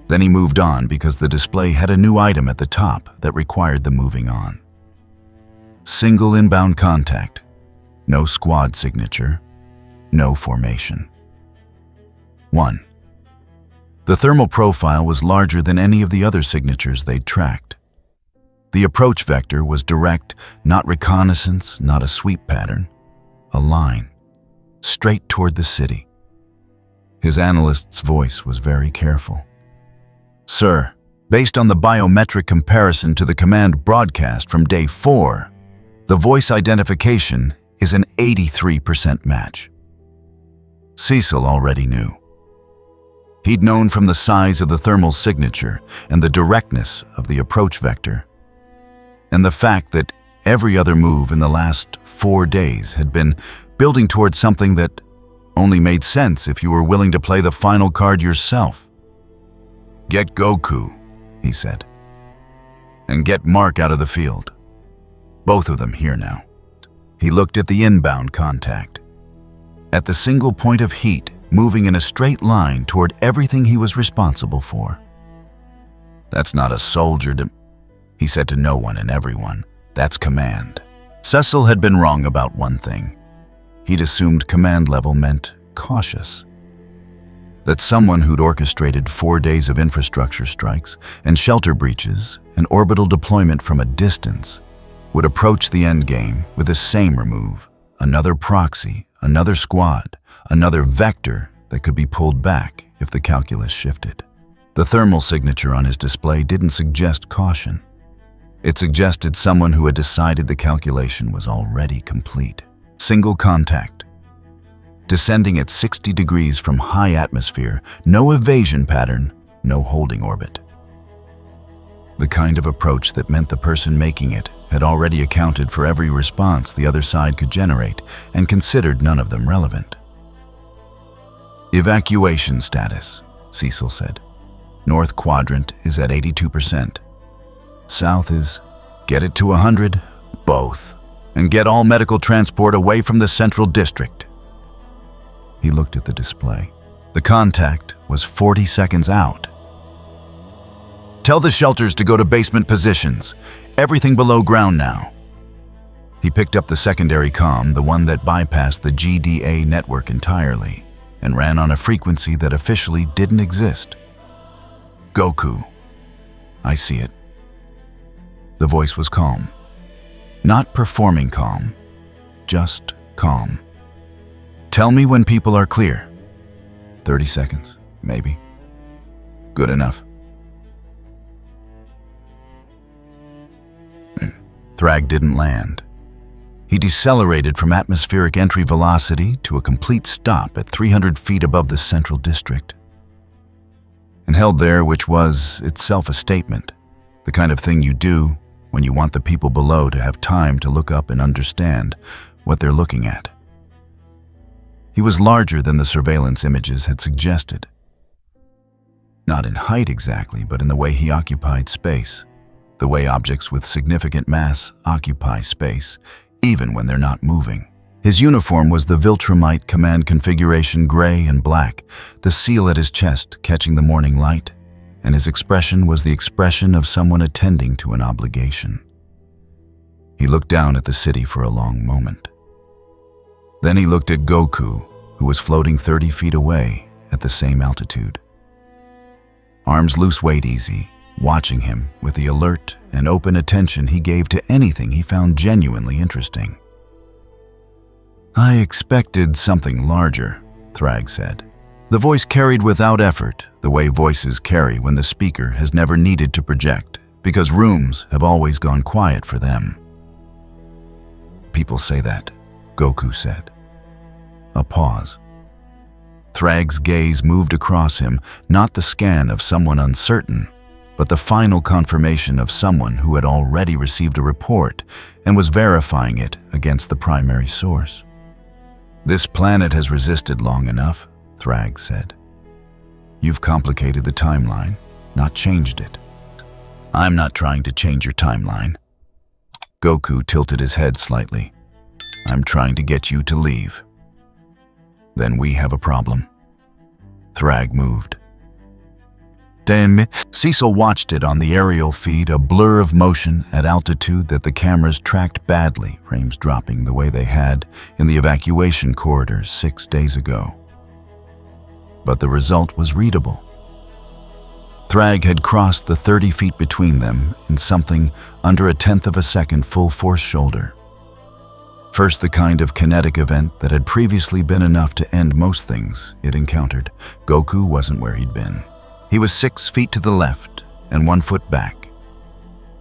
Then he moved on because the display had a new item at the top that required the moving on. Single inbound contact. No squad signature. No formation. 1. The thermal profile was larger than any of the other signatures they'd tracked. The approach vector was direct, not reconnaissance, not a sweep pattern. A line, straight toward the city. His analyst's voice was very careful. "Sir, based on the biometric comparison to the command broadcast from day 4, the voice identification is an 83% match." Cecil already knew. He'd known from the size of the thermal signature and the directness of the approach vector, and the fact that every other move in the last 4 days had been building towards something that only made sense if you were willing to play the final card yourself. "Get Goku," he said, "and get Mark out of the field. Both of them here now." He looked at the inbound contact, at the single point of heat moving in a straight line toward everything he was responsible for. "That's not a soldier," he said to no one and everyone. "That's command." Cecil had been wrong about one thing. He'd assumed command level meant cautious. That someone who'd orchestrated 4 days of infrastructure strikes and shelter breaches and orbital deployment from a distance would approach the endgame with the same remove, another proxy, another squad, another vector that could be pulled back if the calculus shifted. The thermal signature on his display didn't suggest caution. It suggested someone who had decided the calculation was already complete. Single contact. Descending at 60 degrees from high atmosphere, no evasion pattern, no holding orbit. The kind of approach that meant the person making it had already accounted for every response the other side could generate and considered none of them relevant. "Evacuation status," Cecil said. "North quadrant is at 82%. South is get it to 100, both, and get all medical transport away from the central district." He looked at the display. The contact was 40 seconds out. "Tell the shelters to go to basement positions. Everything below ground now." He picked up the secondary comm, the one that bypassed the GDA network entirely, and ran on a frequency that officially didn't exist. "Goku. I see it." The voice was calm. Not performing calm, just calm. "Tell me when people are clear." 30 seconds, maybe. "Good enough." Thragg didn't land. He decelerated from atmospheric entry velocity to a complete stop at 300 feet above the central district, and held there, which was itself a statement, the kind of thing you do when you want the people below to have time to look up and understand what they're looking at. He was larger than the surveillance images had suggested. Not in height exactly, but in the way he occupied space, the way objects with significant mass occupy space, even when they're not moving. His uniform was the Viltrumite command configuration gray and black, the seal at his chest catching the morning light, and his expression was the expression of someone attending to an obligation. He looked down at the city for a long moment. Then he looked at Goku, who was floating 30 feet away at the same altitude. Arms loose, weight easy, watching him with the alert and open attention he gave to anything he found genuinely interesting. "I expected something larger," Thragg said. The voice carried without effort, the way voices carry when the speaker has never needed to project, because rooms have always gone quiet for them. "People say that," Goku said. A pause. Thragg's gaze moved across him, not the scan of someone uncertain, but the final confirmation of someone who had already received a report and was verifying it against the primary source. "This planet has resisted long enough," Thragg said. "You've complicated the timeline, not changed it." "I'm not trying to change your timeline." Goku tilted his head slightly. "I'm trying to get you to leave." "Then we have a problem." Thragg moved. Damn it. Cecil watched it on the aerial feed, a blur of motion at altitude that the cameras tracked badly, frames dropping the way they had in the evacuation corridors 6 days ago. But the result was readable. Thragg had crossed the 30 feet between them in something under a tenth of a second full-force shoulder. First, the kind of kinetic event that had previously been enough to end most things it encountered. Goku wasn't where he'd been. He was 6 feet to the left and 1 foot back,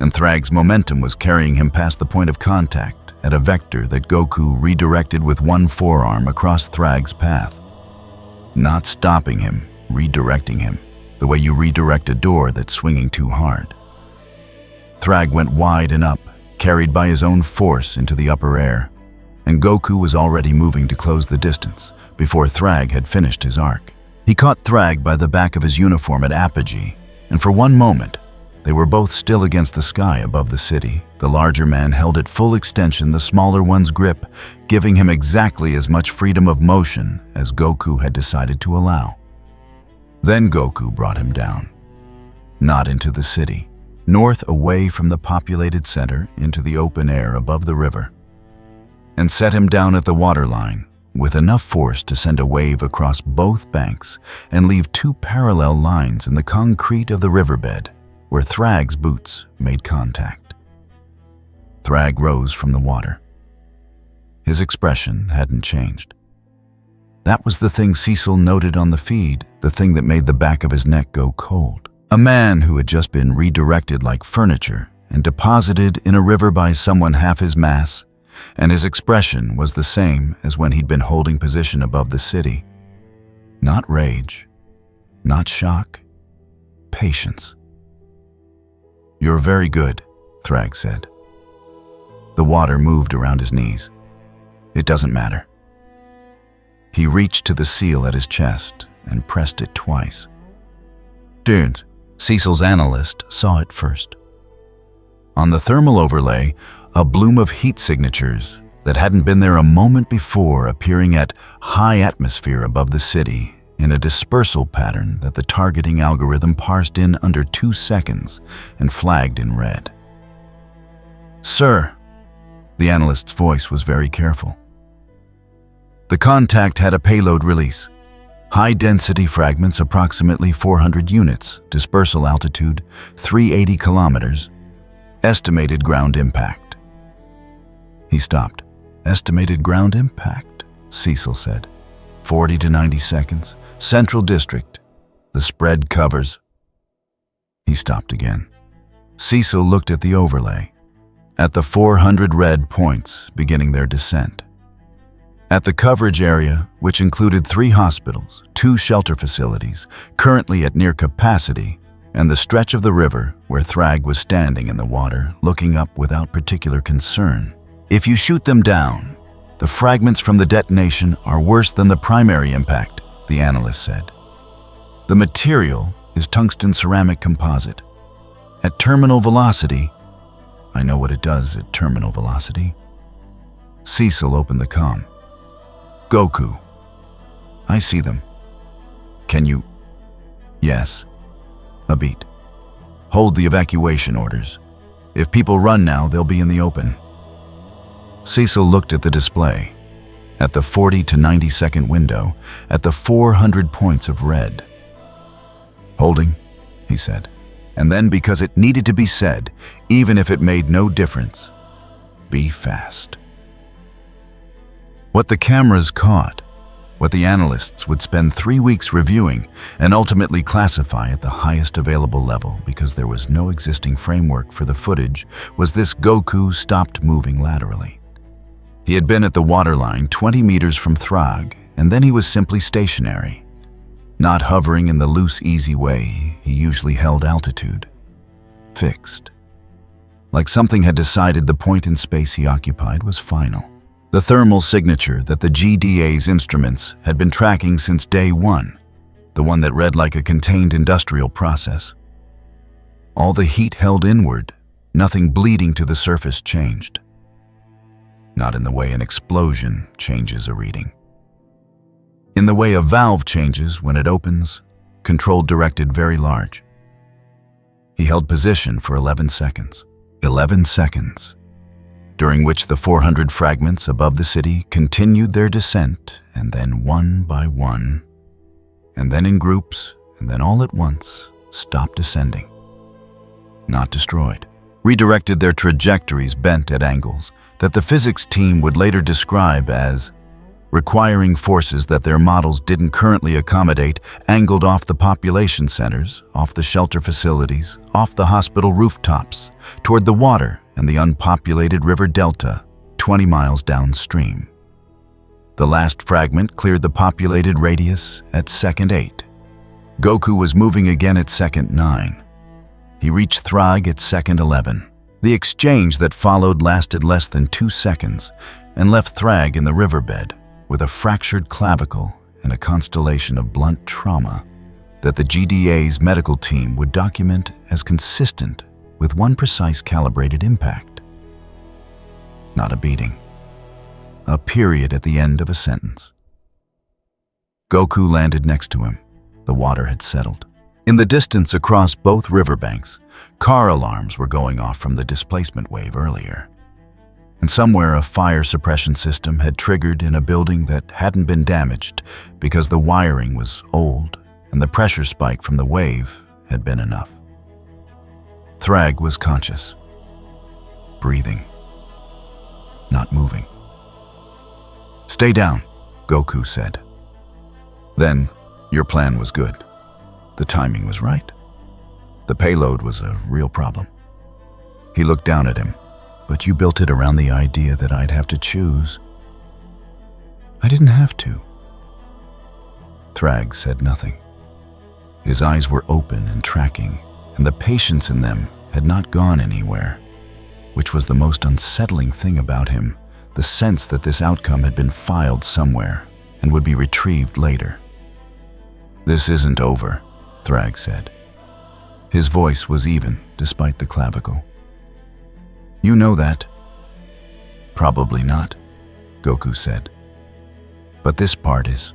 and Thragg's momentum was carrying him past the point of contact at a vector that Goku redirected with one forearm across Thragg's path. Not stopping him, redirecting him, the way you redirect a door that's swinging too hard. Thragg went wide and up, carried by his own force into the upper air, and Goku was already moving to close the distance before Thragg had finished his arc. He caught Thragg by the back of his uniform at apogee, and for one moment, they were both still against the sky above the city. The larger man held at full extension the smaller one's grip, giving him exactly as much freedom of motion as Goku had decided to allow. Then Goku brought him down, not into the city, north away from the populated center into the open air above the river, and set him down at the waterline, with enough force to send a wave across both banks and leave 2 parallel lines in the concrete of the riverbed where Thragg's boots made contact. Thragg rose from the water. His expression hadn't changed. That was the thing Cecil noted on the feed, the thing that made the back of his neck go cold. A man who had just been redirected like furniture and deposited in a river by someone half his mass, and his expression was the same as when he'd been holding position above the city. Not rage, not shock, patience. "You're very good," Thragg said. The water moved around his knees. "It doesn't matter." He reached to the seal at his chest and pressed it twice. "Dude," Cecil's analyst saw it first. On the thermal overlay, a bloom of heat signatures that hadn't been there a moment before appearing at high atmosphere above the city in a dispersal pattern that the targeting algorithm parsed in under 2 seconds and flagged in red. "Sir," the analyst's voice was very careful. "The contact had a payload release. High-density fragments approximately 400 units, dispersal altitude 380 kilometers, estimated ground impact." He stopped. "Estimated ground impact," Cecil said. 40 to 90 seconds. Central District. The spread covers." He stopped again. Cecil looked at the overlay, at the 400 red points beginning their descent. At the coverage area, which included 3 hospitals, 2 shelter facilities, currently at near capacity, and the stretch of the river where Thragg was standing in the water, looking up without particular concern. "If you shoot them down, the fragments from the detonation are worse than the primary impact," the analyst said. "The material is tungsten ceramic composite. At terminal velocity," I know what it does at terminal velocity. Cecil opened the comm. "Goku, I see them. Can you?" "Yes." A beat. "Hold the evacuation orders. If people run now, they'll be in the open." Cecil looked at the display, at the 40 to 90 second window, at the 400 points of red. "Holding," he said, and then, because it needed to be said, even if it made no difference, "Be fast." What the cameras caught, what the analysts would spend 3 weeks reviewing and ultimately classify at the highest available level because there was no existing framework for the footage, was this: Goku stopped moving laterally. He had been at the waterline 20 meters from Thragg, and then he was simply stationary, not hovering in the loose, easy way he usually held altitude. Fixed. Like something had decided the point in space he occupied was final. The thermal signature that the GDA's instruments had been tracking since day one, the one that read like a contained industrial process. All the heat held inward, nothing bleeding to the surface changed. Not in the way an explosion changes a reading. In the way a valve changes when it opens, controlled directed very large. He held position for 11 seconds. 11 seconds, during which the 400 fragments above the city continued their descent, and then one by one, and then in groups, and then all at once, stopped descending. Not destroyed. Redirected their trajectories bent at angles that the physics team would later describe as requiring forces that their models didn't currently accommodate, angled off the population centers, off the shelter facilities, off the hospital rooftops, toward the water and the unpopulated river delta 20 miles downstream. The last fragment cleared the populated radius at second 8. Goku was moving again at second 9. He reached Thragg at second 11. The exchange that followed lasted less than 2 seconds and left Thragg in the riverbed with a fractured clavicle and a constellation of blunt trauma that the GDA's medical team would document as consistent with one precise calibrated impact. Not a beating. A period at the end of a sentence. Goku landed next to him. The water had settled. In the distance across both riverbanks, car alarms were going off from the displacement wave earlier. And somewhere a fire suppression system had triggered in a building that hadn't been damaged because the wiring was old and the pressure spike from the wave had been enough. Thragg was conscious, breathing, not moving. "Stay down," Goku said. "Then, your plan was good. The timing was right. The payload was a real problem." He looked down at him. "But you built it around the idea that I'd have to choose." "I didn't have to." Thragg said nothing. His eyes were open and tracking, and the patience in them had not gone anywhere, which was the most unsettling thing about him, the sense that this outcome had been filed somewhere and would be retrieved later. "This isn't over," Thragg said. His voice was even, despite the clavicle. "You know that." "Probably not," Goku said. "But this part is."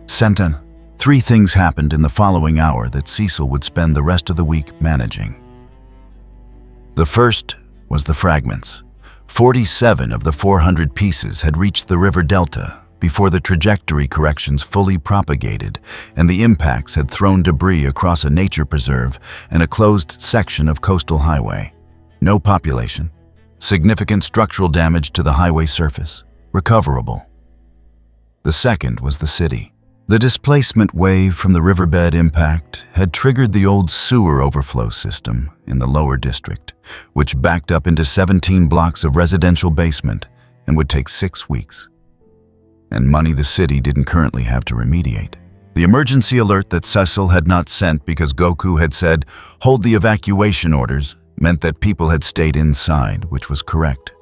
Senton, 3 things happened in the following hour that Cecil would spend the rest of the week managing. The first was the fragments. 47 of the 400 pieces had reached the river delta before the trajectory corrections fully propagated and the impacts had thrown debris across a nature preserve and a closed section of coastal highway. No population. Significant structural damage to the highway surface. Recoverable. The second was the city. The displacement wave from the riverbed impact had triggered the old sewer overflow system in the lower district, which backed up into 17 blocks of residential basement and would take 6 weeks. And money the city didn't currently have to remediate. The emergency alert that Cecil had not sent because Goku had said, "Hold the evacuation orders," meant that people had stayed inside, which was correct.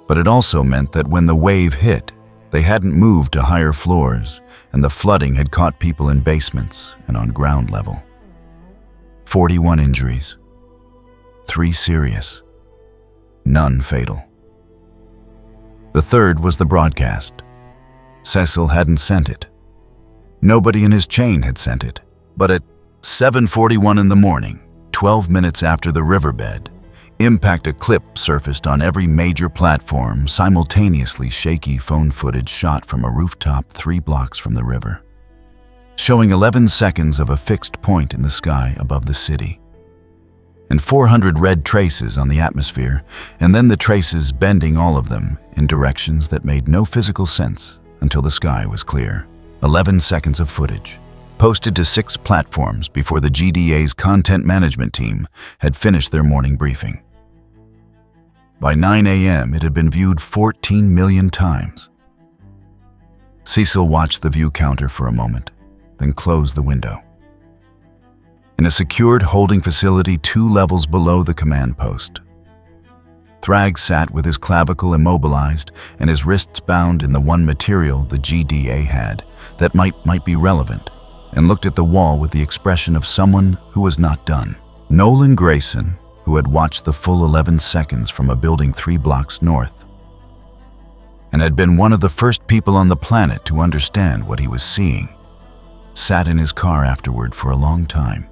But it also meant that when the wave hit, they hadn't moved to higher floors, and the flooding had caught people in basements and on ground level. 41 injuries. 3 serious. None fatal. The third was the broadcast. Cecil hadn't sent it. Nobody in his chain had sent it. But at 7:41 in the morning, 12 minutes after the riverbed, impact clip surfaced on every major platform, simultaneously shaky phone footage shot from a rooftop 3 blocks from the river, showing 11 seconds of a fixed point in the sky above the city, and 400 red traces on the atmosphere, and then the traces bending all of them in directions that made no physical sense until the sky was clear. 11 seconds of footage, posted to 6 platforms before the GDA's content management team had finished their morning briefing. By 9 a.m., it had been viewed 14 million times. Cecil watched the view counter for a moment, then closed the window. In a secured holding facility 2 levels below the command post, Thragg sat with his clavicle immobilized and his wrists bound in the one material the GDA had that might be relevant, and looked at the wall with the expression of someone who was not done. Nolan Grayson, who had watched the full 11 seconds from a building 3 blocks north, and had been one of the first people on the planet to understand what he was seeing. sat in his car afterward for a long time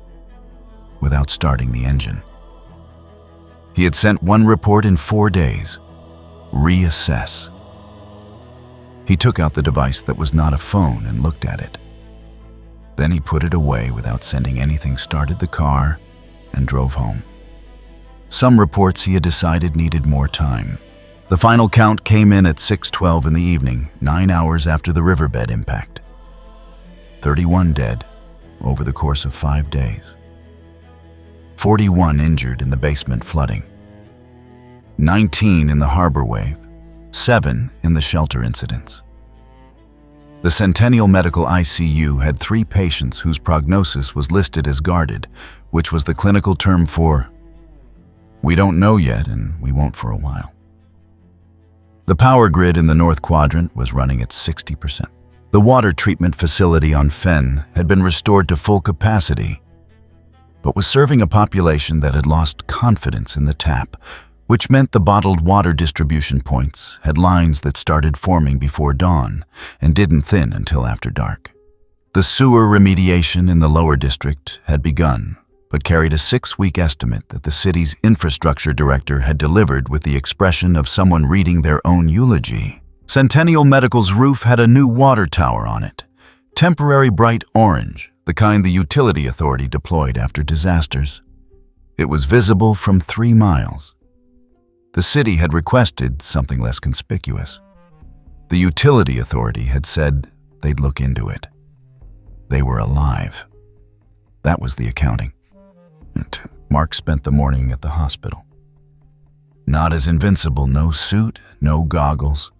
without starting the engine. He had sent one report in 4 days. Reassess. He took out the device that was not a phone and looked at it. Then he put it away without sending anything, started the car, and drove home. Some reports he had decided needed more time. The final count came in at 6:12 in the evening, 9 hours after the riverbed impact. 31 dead over the course of 5 days. 41 injured in the basement flooding. 19 in the harbor wave. 7 in the shelter incidents. The Centennial Medical ICU had 3 patients whose prognosis was listed as guarded, which was the clinical term for, "We don't know yet and we won't for a while." The power grid in the North Quadrant was running at 60%. The water treatment facility on Fenn had been restored to full capacity, but was serving a population that had lost confidence in the tap, which meant the bottled water distribution points had lines that started forming before dawn and didn't thin until after dark. The sewer remediation in the lower district had begun, but carried a 6-week estimate that the city's infrastructure director had delivered with the expression of someone reading their own eulogy. Centennial Medical's roof had a new water tower on it, temporary bright orange, the kind the utility authority deployed after disasters. It was visible from 3 miles. The city had requested something less conspicuous. The utility authority had said they'd look into it. They were alive. That was the accounting. Mark spent the morning at the hospital. Not as Invincible, no suit, no goggles.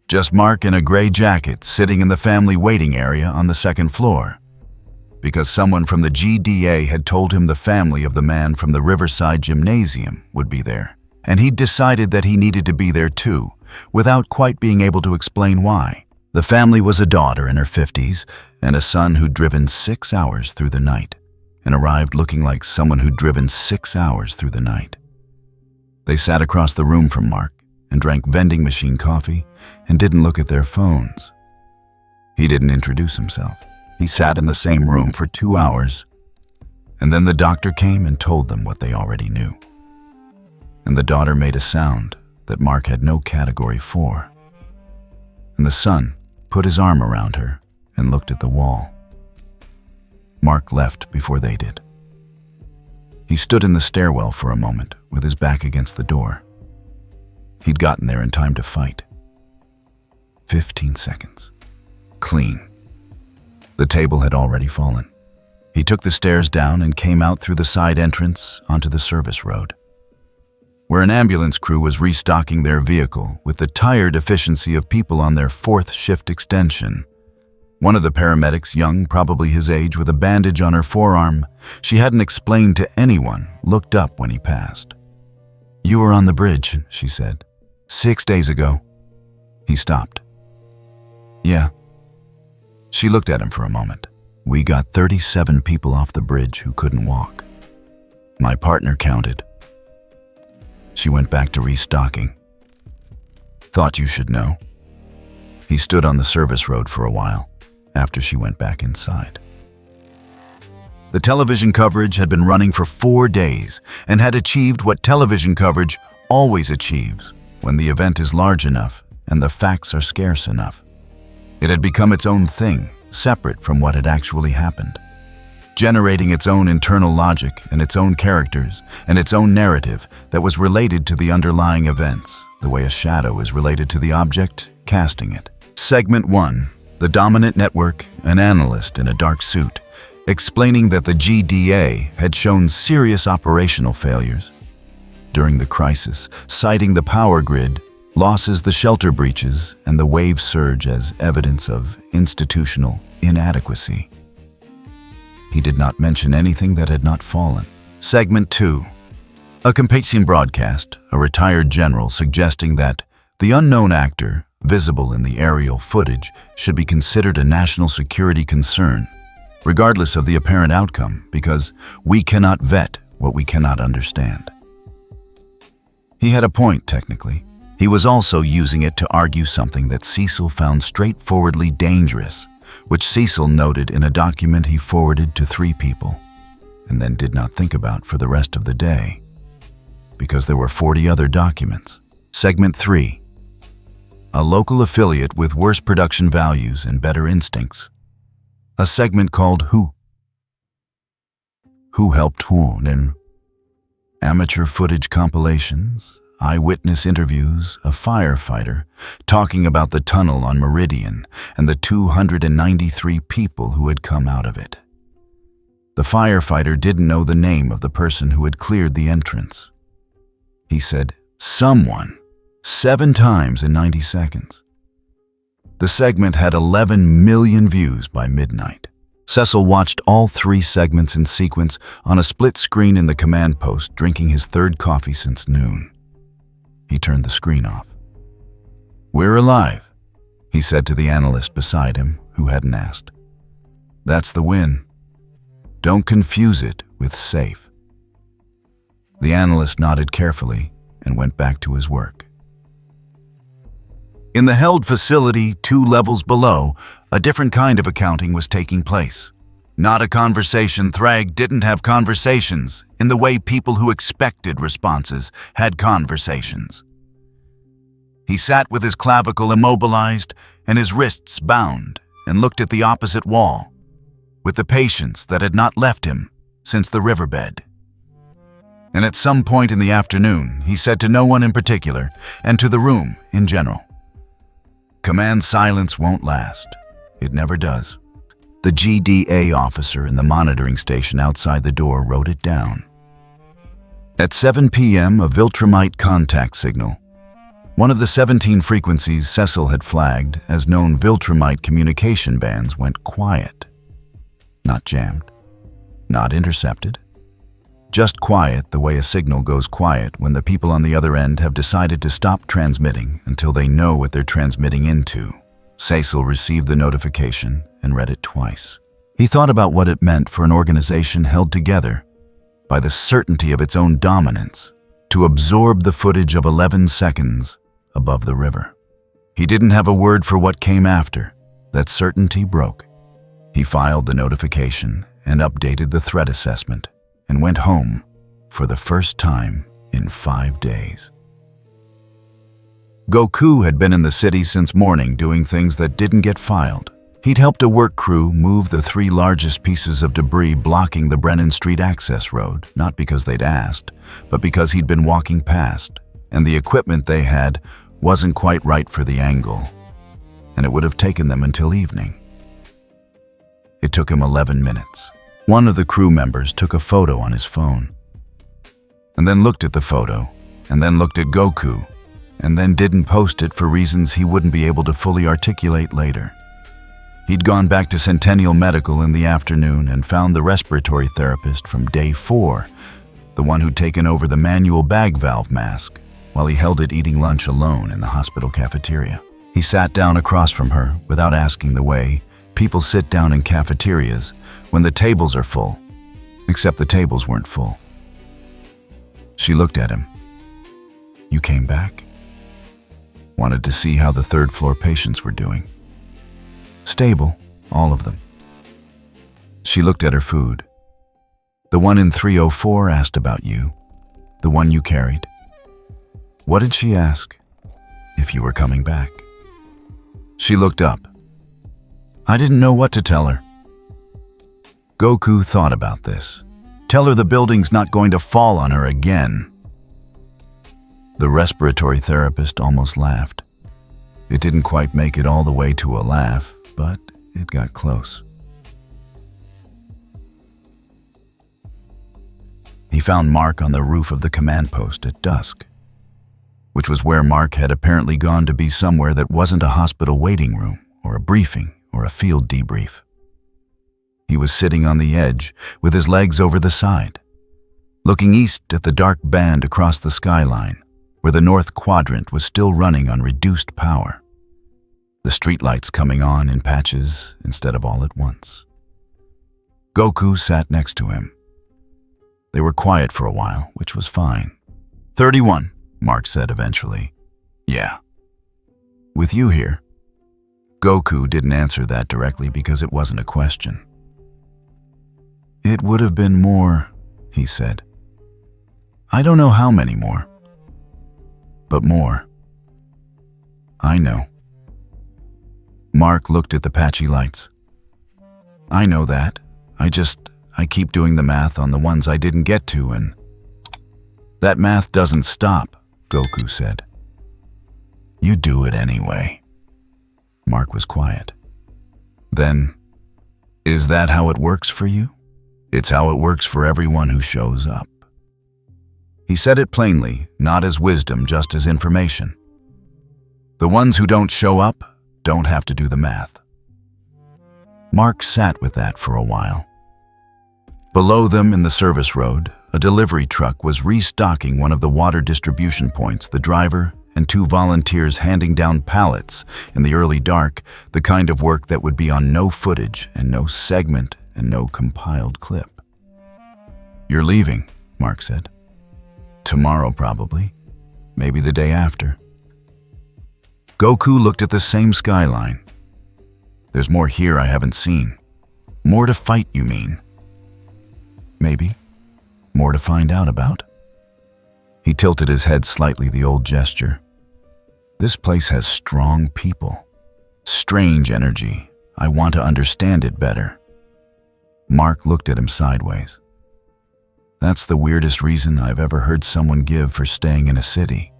Just Mark in a gray jacket sitting in the family waiting area on the 2nd floor. Because someone from the GDA had told him the family of the man from the Riverside gymnasium would be there. And he'd decided that he needed to be there too, without quite being able to explain why. The family was a daughter in her 50s and a son who'd driven 6 hours through the night, and arrived looking like someone who'd driven 6 hours through the night. They sat across the room from Mark and drank vending machine coffee and didn't look at their phones. He didn't introduce himself. He sat in the same room for 2 hours, and then the doctor came and told them what they already knew. And the daughter made a sound that Mark had no category for. And the son put his arm around her and looked at the wall. Mark left before they did. He stood in the stairwell for a moment with his back against the door. He'd gotten there in time to fight. 15 seconds. Clean. The table had already fallen. He took the stairs down and came out through the side entrance onto the service road, where an ambulance crew was restocking their vehicle with the tired efficiency of people on their 4th shift extension. One of the paramedics, young, probably his age, with a bandage on her forearm she hadn't explained to anyone, looked up when he passed. "You were on the bridge," she said. 6 days ago." He stopped. "Yeah." She looked at him for a moment. "We got 37 people off the bridge who couldn't walk. My partner counted." She went back to restocking. "Thought you should know." He stood on the service road for a while after she went back inside. The television coverage had been running for 4 days and had achieved what television coverage always achieves when the event is large enough and the facts are scarce enough. It had become its own thing, separate from what had actually happened, generating its own internal logic and its own characters and its own narrative that was related to the underlying events, the way a shadow is related to the object casting it. Segment 1. The dominant network, an analyst in a dark suit, explaining that the GDA had shown serious operational failures during the crisis, citing the power grid, losses, the shelter breaches, and the wave surge as evidence of institutional inadequacy. He did not mention anything that had not fallen. Segment 2. A companion broadcast, a retired general suggesting that the unknown actor, visible in the aerial footage, should be considered a national security concern, regardless of the apparent outcome, because we cannot vet what we cannot understand. He had a point, technically. He was also using it to argue something that Cecil found straightforwardly dangerous, which Cecil noted in a document he forwarded to 3 people, and then did not think about for the rest of the day, because there were 40 other documents. Segment 3. A local affiliate with worse production values and better instincts. A segment called Who? Who helped who? And amateur footage compilations, eyewitness interviews, a firefighter talking about the tunnel on Meridian and the 293 people who had come out of it. The firefighter didn't know the name of the person who had cleared the entrance. He said, "Someone," 7 times in 90 seconds. The segment had 11 million views by midnight. Cecil watched all 3 segments in sequence on a split screen in the command post, drinking his 3rd coffee since noon. He turned the screen off. "We're alive," he said to the analyst beside him, who hadn't asked. "That's the win. Don't confuse it with safe." The analyst nodded carefully and went back to his work. In the held facility 2 levels below, a different kind of accounting was taking place. Not a conversation. Thragg didn't have conversations in the way people who expected responses had conversations. He sat with his clavicle immobilized and his wrists bound and looked at the opposite wall, with the patience that had not left him since the riverbed. And at some point in the afternoon, he said to no one in particular, and to the room in general, "Command silence won't last. It never does." The GDA officer in the monitoring station outside the door wrote it down. At 7 p.m., a Viltrumite contact signal, one of the 17 frequencies Cecil had flagged as known Viltrumite communication bands, went quiet. Not jammed, not intercepted. Just quiet, the way a signal goes quiet when the people on the other end have decided to stop transmitting until they know what they're transmitting into. Cecil received the notification and read it twice. He thought about what it meant for an organization held together by the certainty of its own dominance to absorb the footage of 11 seconds above the river. He didn't have a word for what came after. That certainty broke. He filed the notification and updated the threat assessment and went home for the first time in 5 days. Goku had been in the city since morning doing things that didn't get filed. He'd helped a work crew move the 3 largest pieces of debris blocking the Brennan Street access road, not because they'd asked, but because he'd been walking past, and the equipment they had wasn't quite right for the angle, and it would have taken them until evening. It took him 11 minutes. One of the crew members took a photo on his phone, and then looked at the photo, and then looked at Goku, and then didn't post it for reasons he wouldn't be able to fully articulate later. He'd gone back to Centennial Medical in the afternoon and found the respiratory therapist from day 4, the one who'd taken over the manual bag valve mask, while he held it eating lunch alone in the hospital cafeteria. He sat down across from her without asking the way people sit down in cafeterias when the tables are full, except the tables weren't full. She looked at him. "You came back?" Wanted to see how the 3rd floor patients were doing. "Stable, all of them." She looked at her food. "The one in 304 asked about you, the one you carried." "What did she ask?" "If you were coming back." She looked up. "I didn't know what to tell her." Goku thought about this. Tell her the building's not going to fall on her again. The respiratory therapist almost laughed. It didn't quite make it all the way to a laugh, but it got close. He found Mark on the roof of the command post at dusk, which was where Mark had apparently gone to be somewhere that wasn't a hospital waiting room or a briefing or a field debrief. He was sitting on the edge with his legs over the side, looking east at the dark band across the skyline, where the north quadrant was still running on reduced power, the streetlights coming on in patches instead of all at once. Goku sat next to him. They were quiet for a while, which was fine. 31, Mark said eventually. "Yeah." "With you here?" Goku didn't answer that directly because it wasn't a question. It would have been more, he said. I don't know how many more, but more. I know. Mark looked at the patchy lights. I know that. I keep doing the math on the ones I didn't get to, and that math doesn't stop, Goku said. You do it anyway. Mark was quiet. Then, is that how it works for you? It's how it works for everyone who shows up. He said it plainly, not as wisdom, just as information. The ones who don't show up don't have to do the math. Mark sat with that for a while. Below them in the service road, a delivery truck was restocking one of the water distribution points, the driver and 2 volunteers handing down pallets in the early dark, the kind of work that would be on no footage and no segment and no compiled clip. You're leaving, Mark said. Tomorrow probably, maybe the day after. Goku looked at the same skyline. There's more here I haven't seen. More to fight, you mean? Maybe. More to find out about. He tilted his head slightly, the old gesture. This place has strong people. Strange energy. I want to understand it better. Mark looked at him sideways. That's the weirdest reason I've ever heard someone give for staying in a city.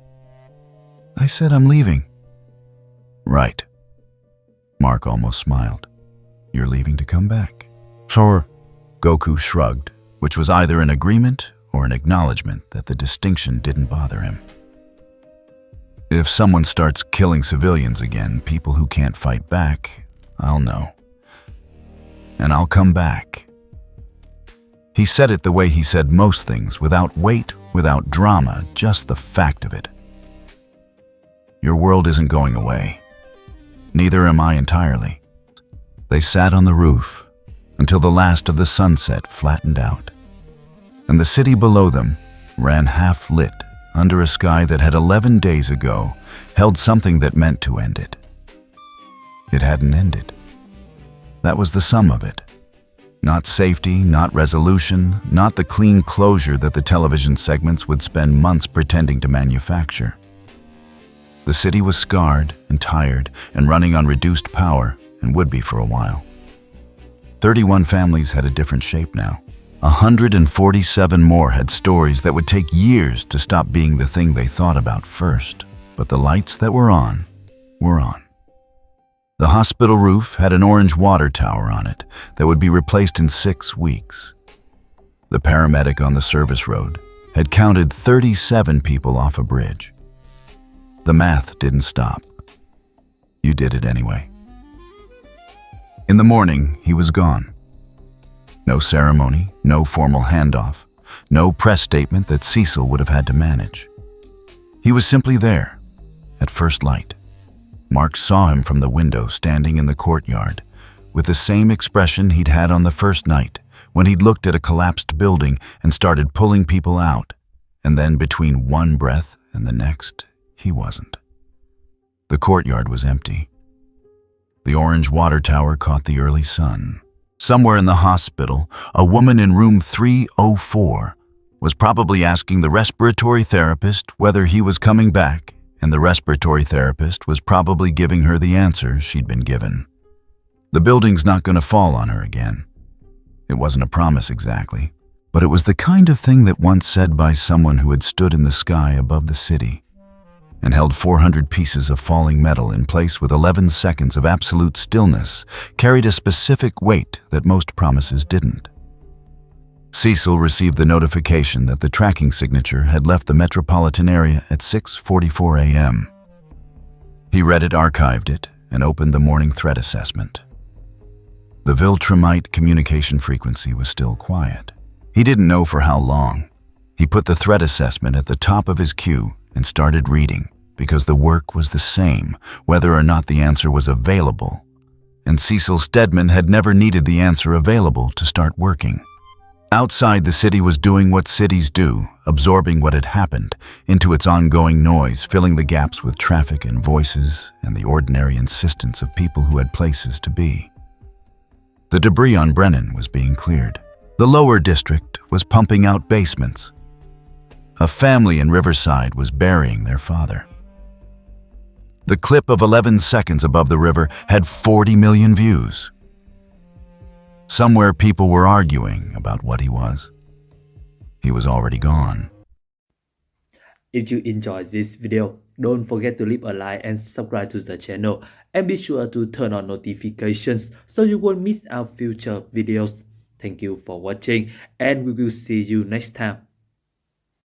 I said I'm leaving. Right. Mark almost smiled. You're leaving to come back? Sure. Goku shrugged, which was either an agreement or an acknowledgement that the distinction didn't bother him. If someone starts killing civilians again, people who can't fight back, I'll know. And I'll come back. He said it the way he said most things, without weight, without drama, just the fact of it. Your world isn't going away. Neither am I entirely. They sat on the roof until the last of the sunset flattened out, and the city below them ran half-lit under a sky that had 11 days ago held something that meant to end it. It hadn't ended. That was the sum of it. Not safety, not resolution, not the clean closure that the television segments would spend months pretending to manufacture. The city was scarred and tired and running on reduced power, and would be for a while. 31 families had a different shape now. 147 more had stories that would take years to stop being the thing they thought about first, but the lights that were on were on. The hospital roof had an orange water tower on it that would be replaced in 6 weeks. The paramedic on the service road had counted 37 people off a bridge. The math didn't stop. You did it anyway. In the morning, he was gone. No ceremony, no formal handoff, no press statement that Cecil would have had to manage. He was simply there, at first light. Mark saw him from the window standing in the courtyard, with the same expression he'd had on the first night when he'd looked at a collapsed building and started pulling people out, and then between one breath and the next, he wasn't. The courtyard was empty. The orange water tower caught the early sun. Somewhere in the hospital, a woman in room 304 was probably asking the respiratory therapist whether he was coming back, and the respiratory therapist was probably giving her the answer she'd been given. The building's not going to fall on her again. It wasn't a promise exactly, but it was the kind of thing that once said by someone who had stood in the sky above the city and held 400 pieces of falling metal in place with 11 seconds of absolute stillness carried a specific weight that most promises didn't. Cecil received the notification that the tracking signature had left the metropolitan area at 6:44 a.m. He read it, archived it, and opened the morning threat assessment. The Viltrumite communication frequency was still quiet. He didn't know for how long. He put the threat assessment at the top of his queue and started reading, because the work was the same, whether or not the answer was available. And Cecil Stedman had never needed the answer available to start working. Outside, the city was doing what cities do, absorbing what had happened into its ongoing noise, filling the gaps with traffic and voices and the ordinary insistence of people who had places to be. The debris on Brennan was being cleared. The lower district was pumping out basements. A family in Riverside was burying their father. The clip of 11 seconds above the river had 40 million views. Somewhere people were arguing about what he was. He was already gone. If you enjoyed this video, don't forget to leave a like and subscribe to the channel, and be sure to turn on notifications so you won't miss our future videos. Thank you for watching, and we will see you next time.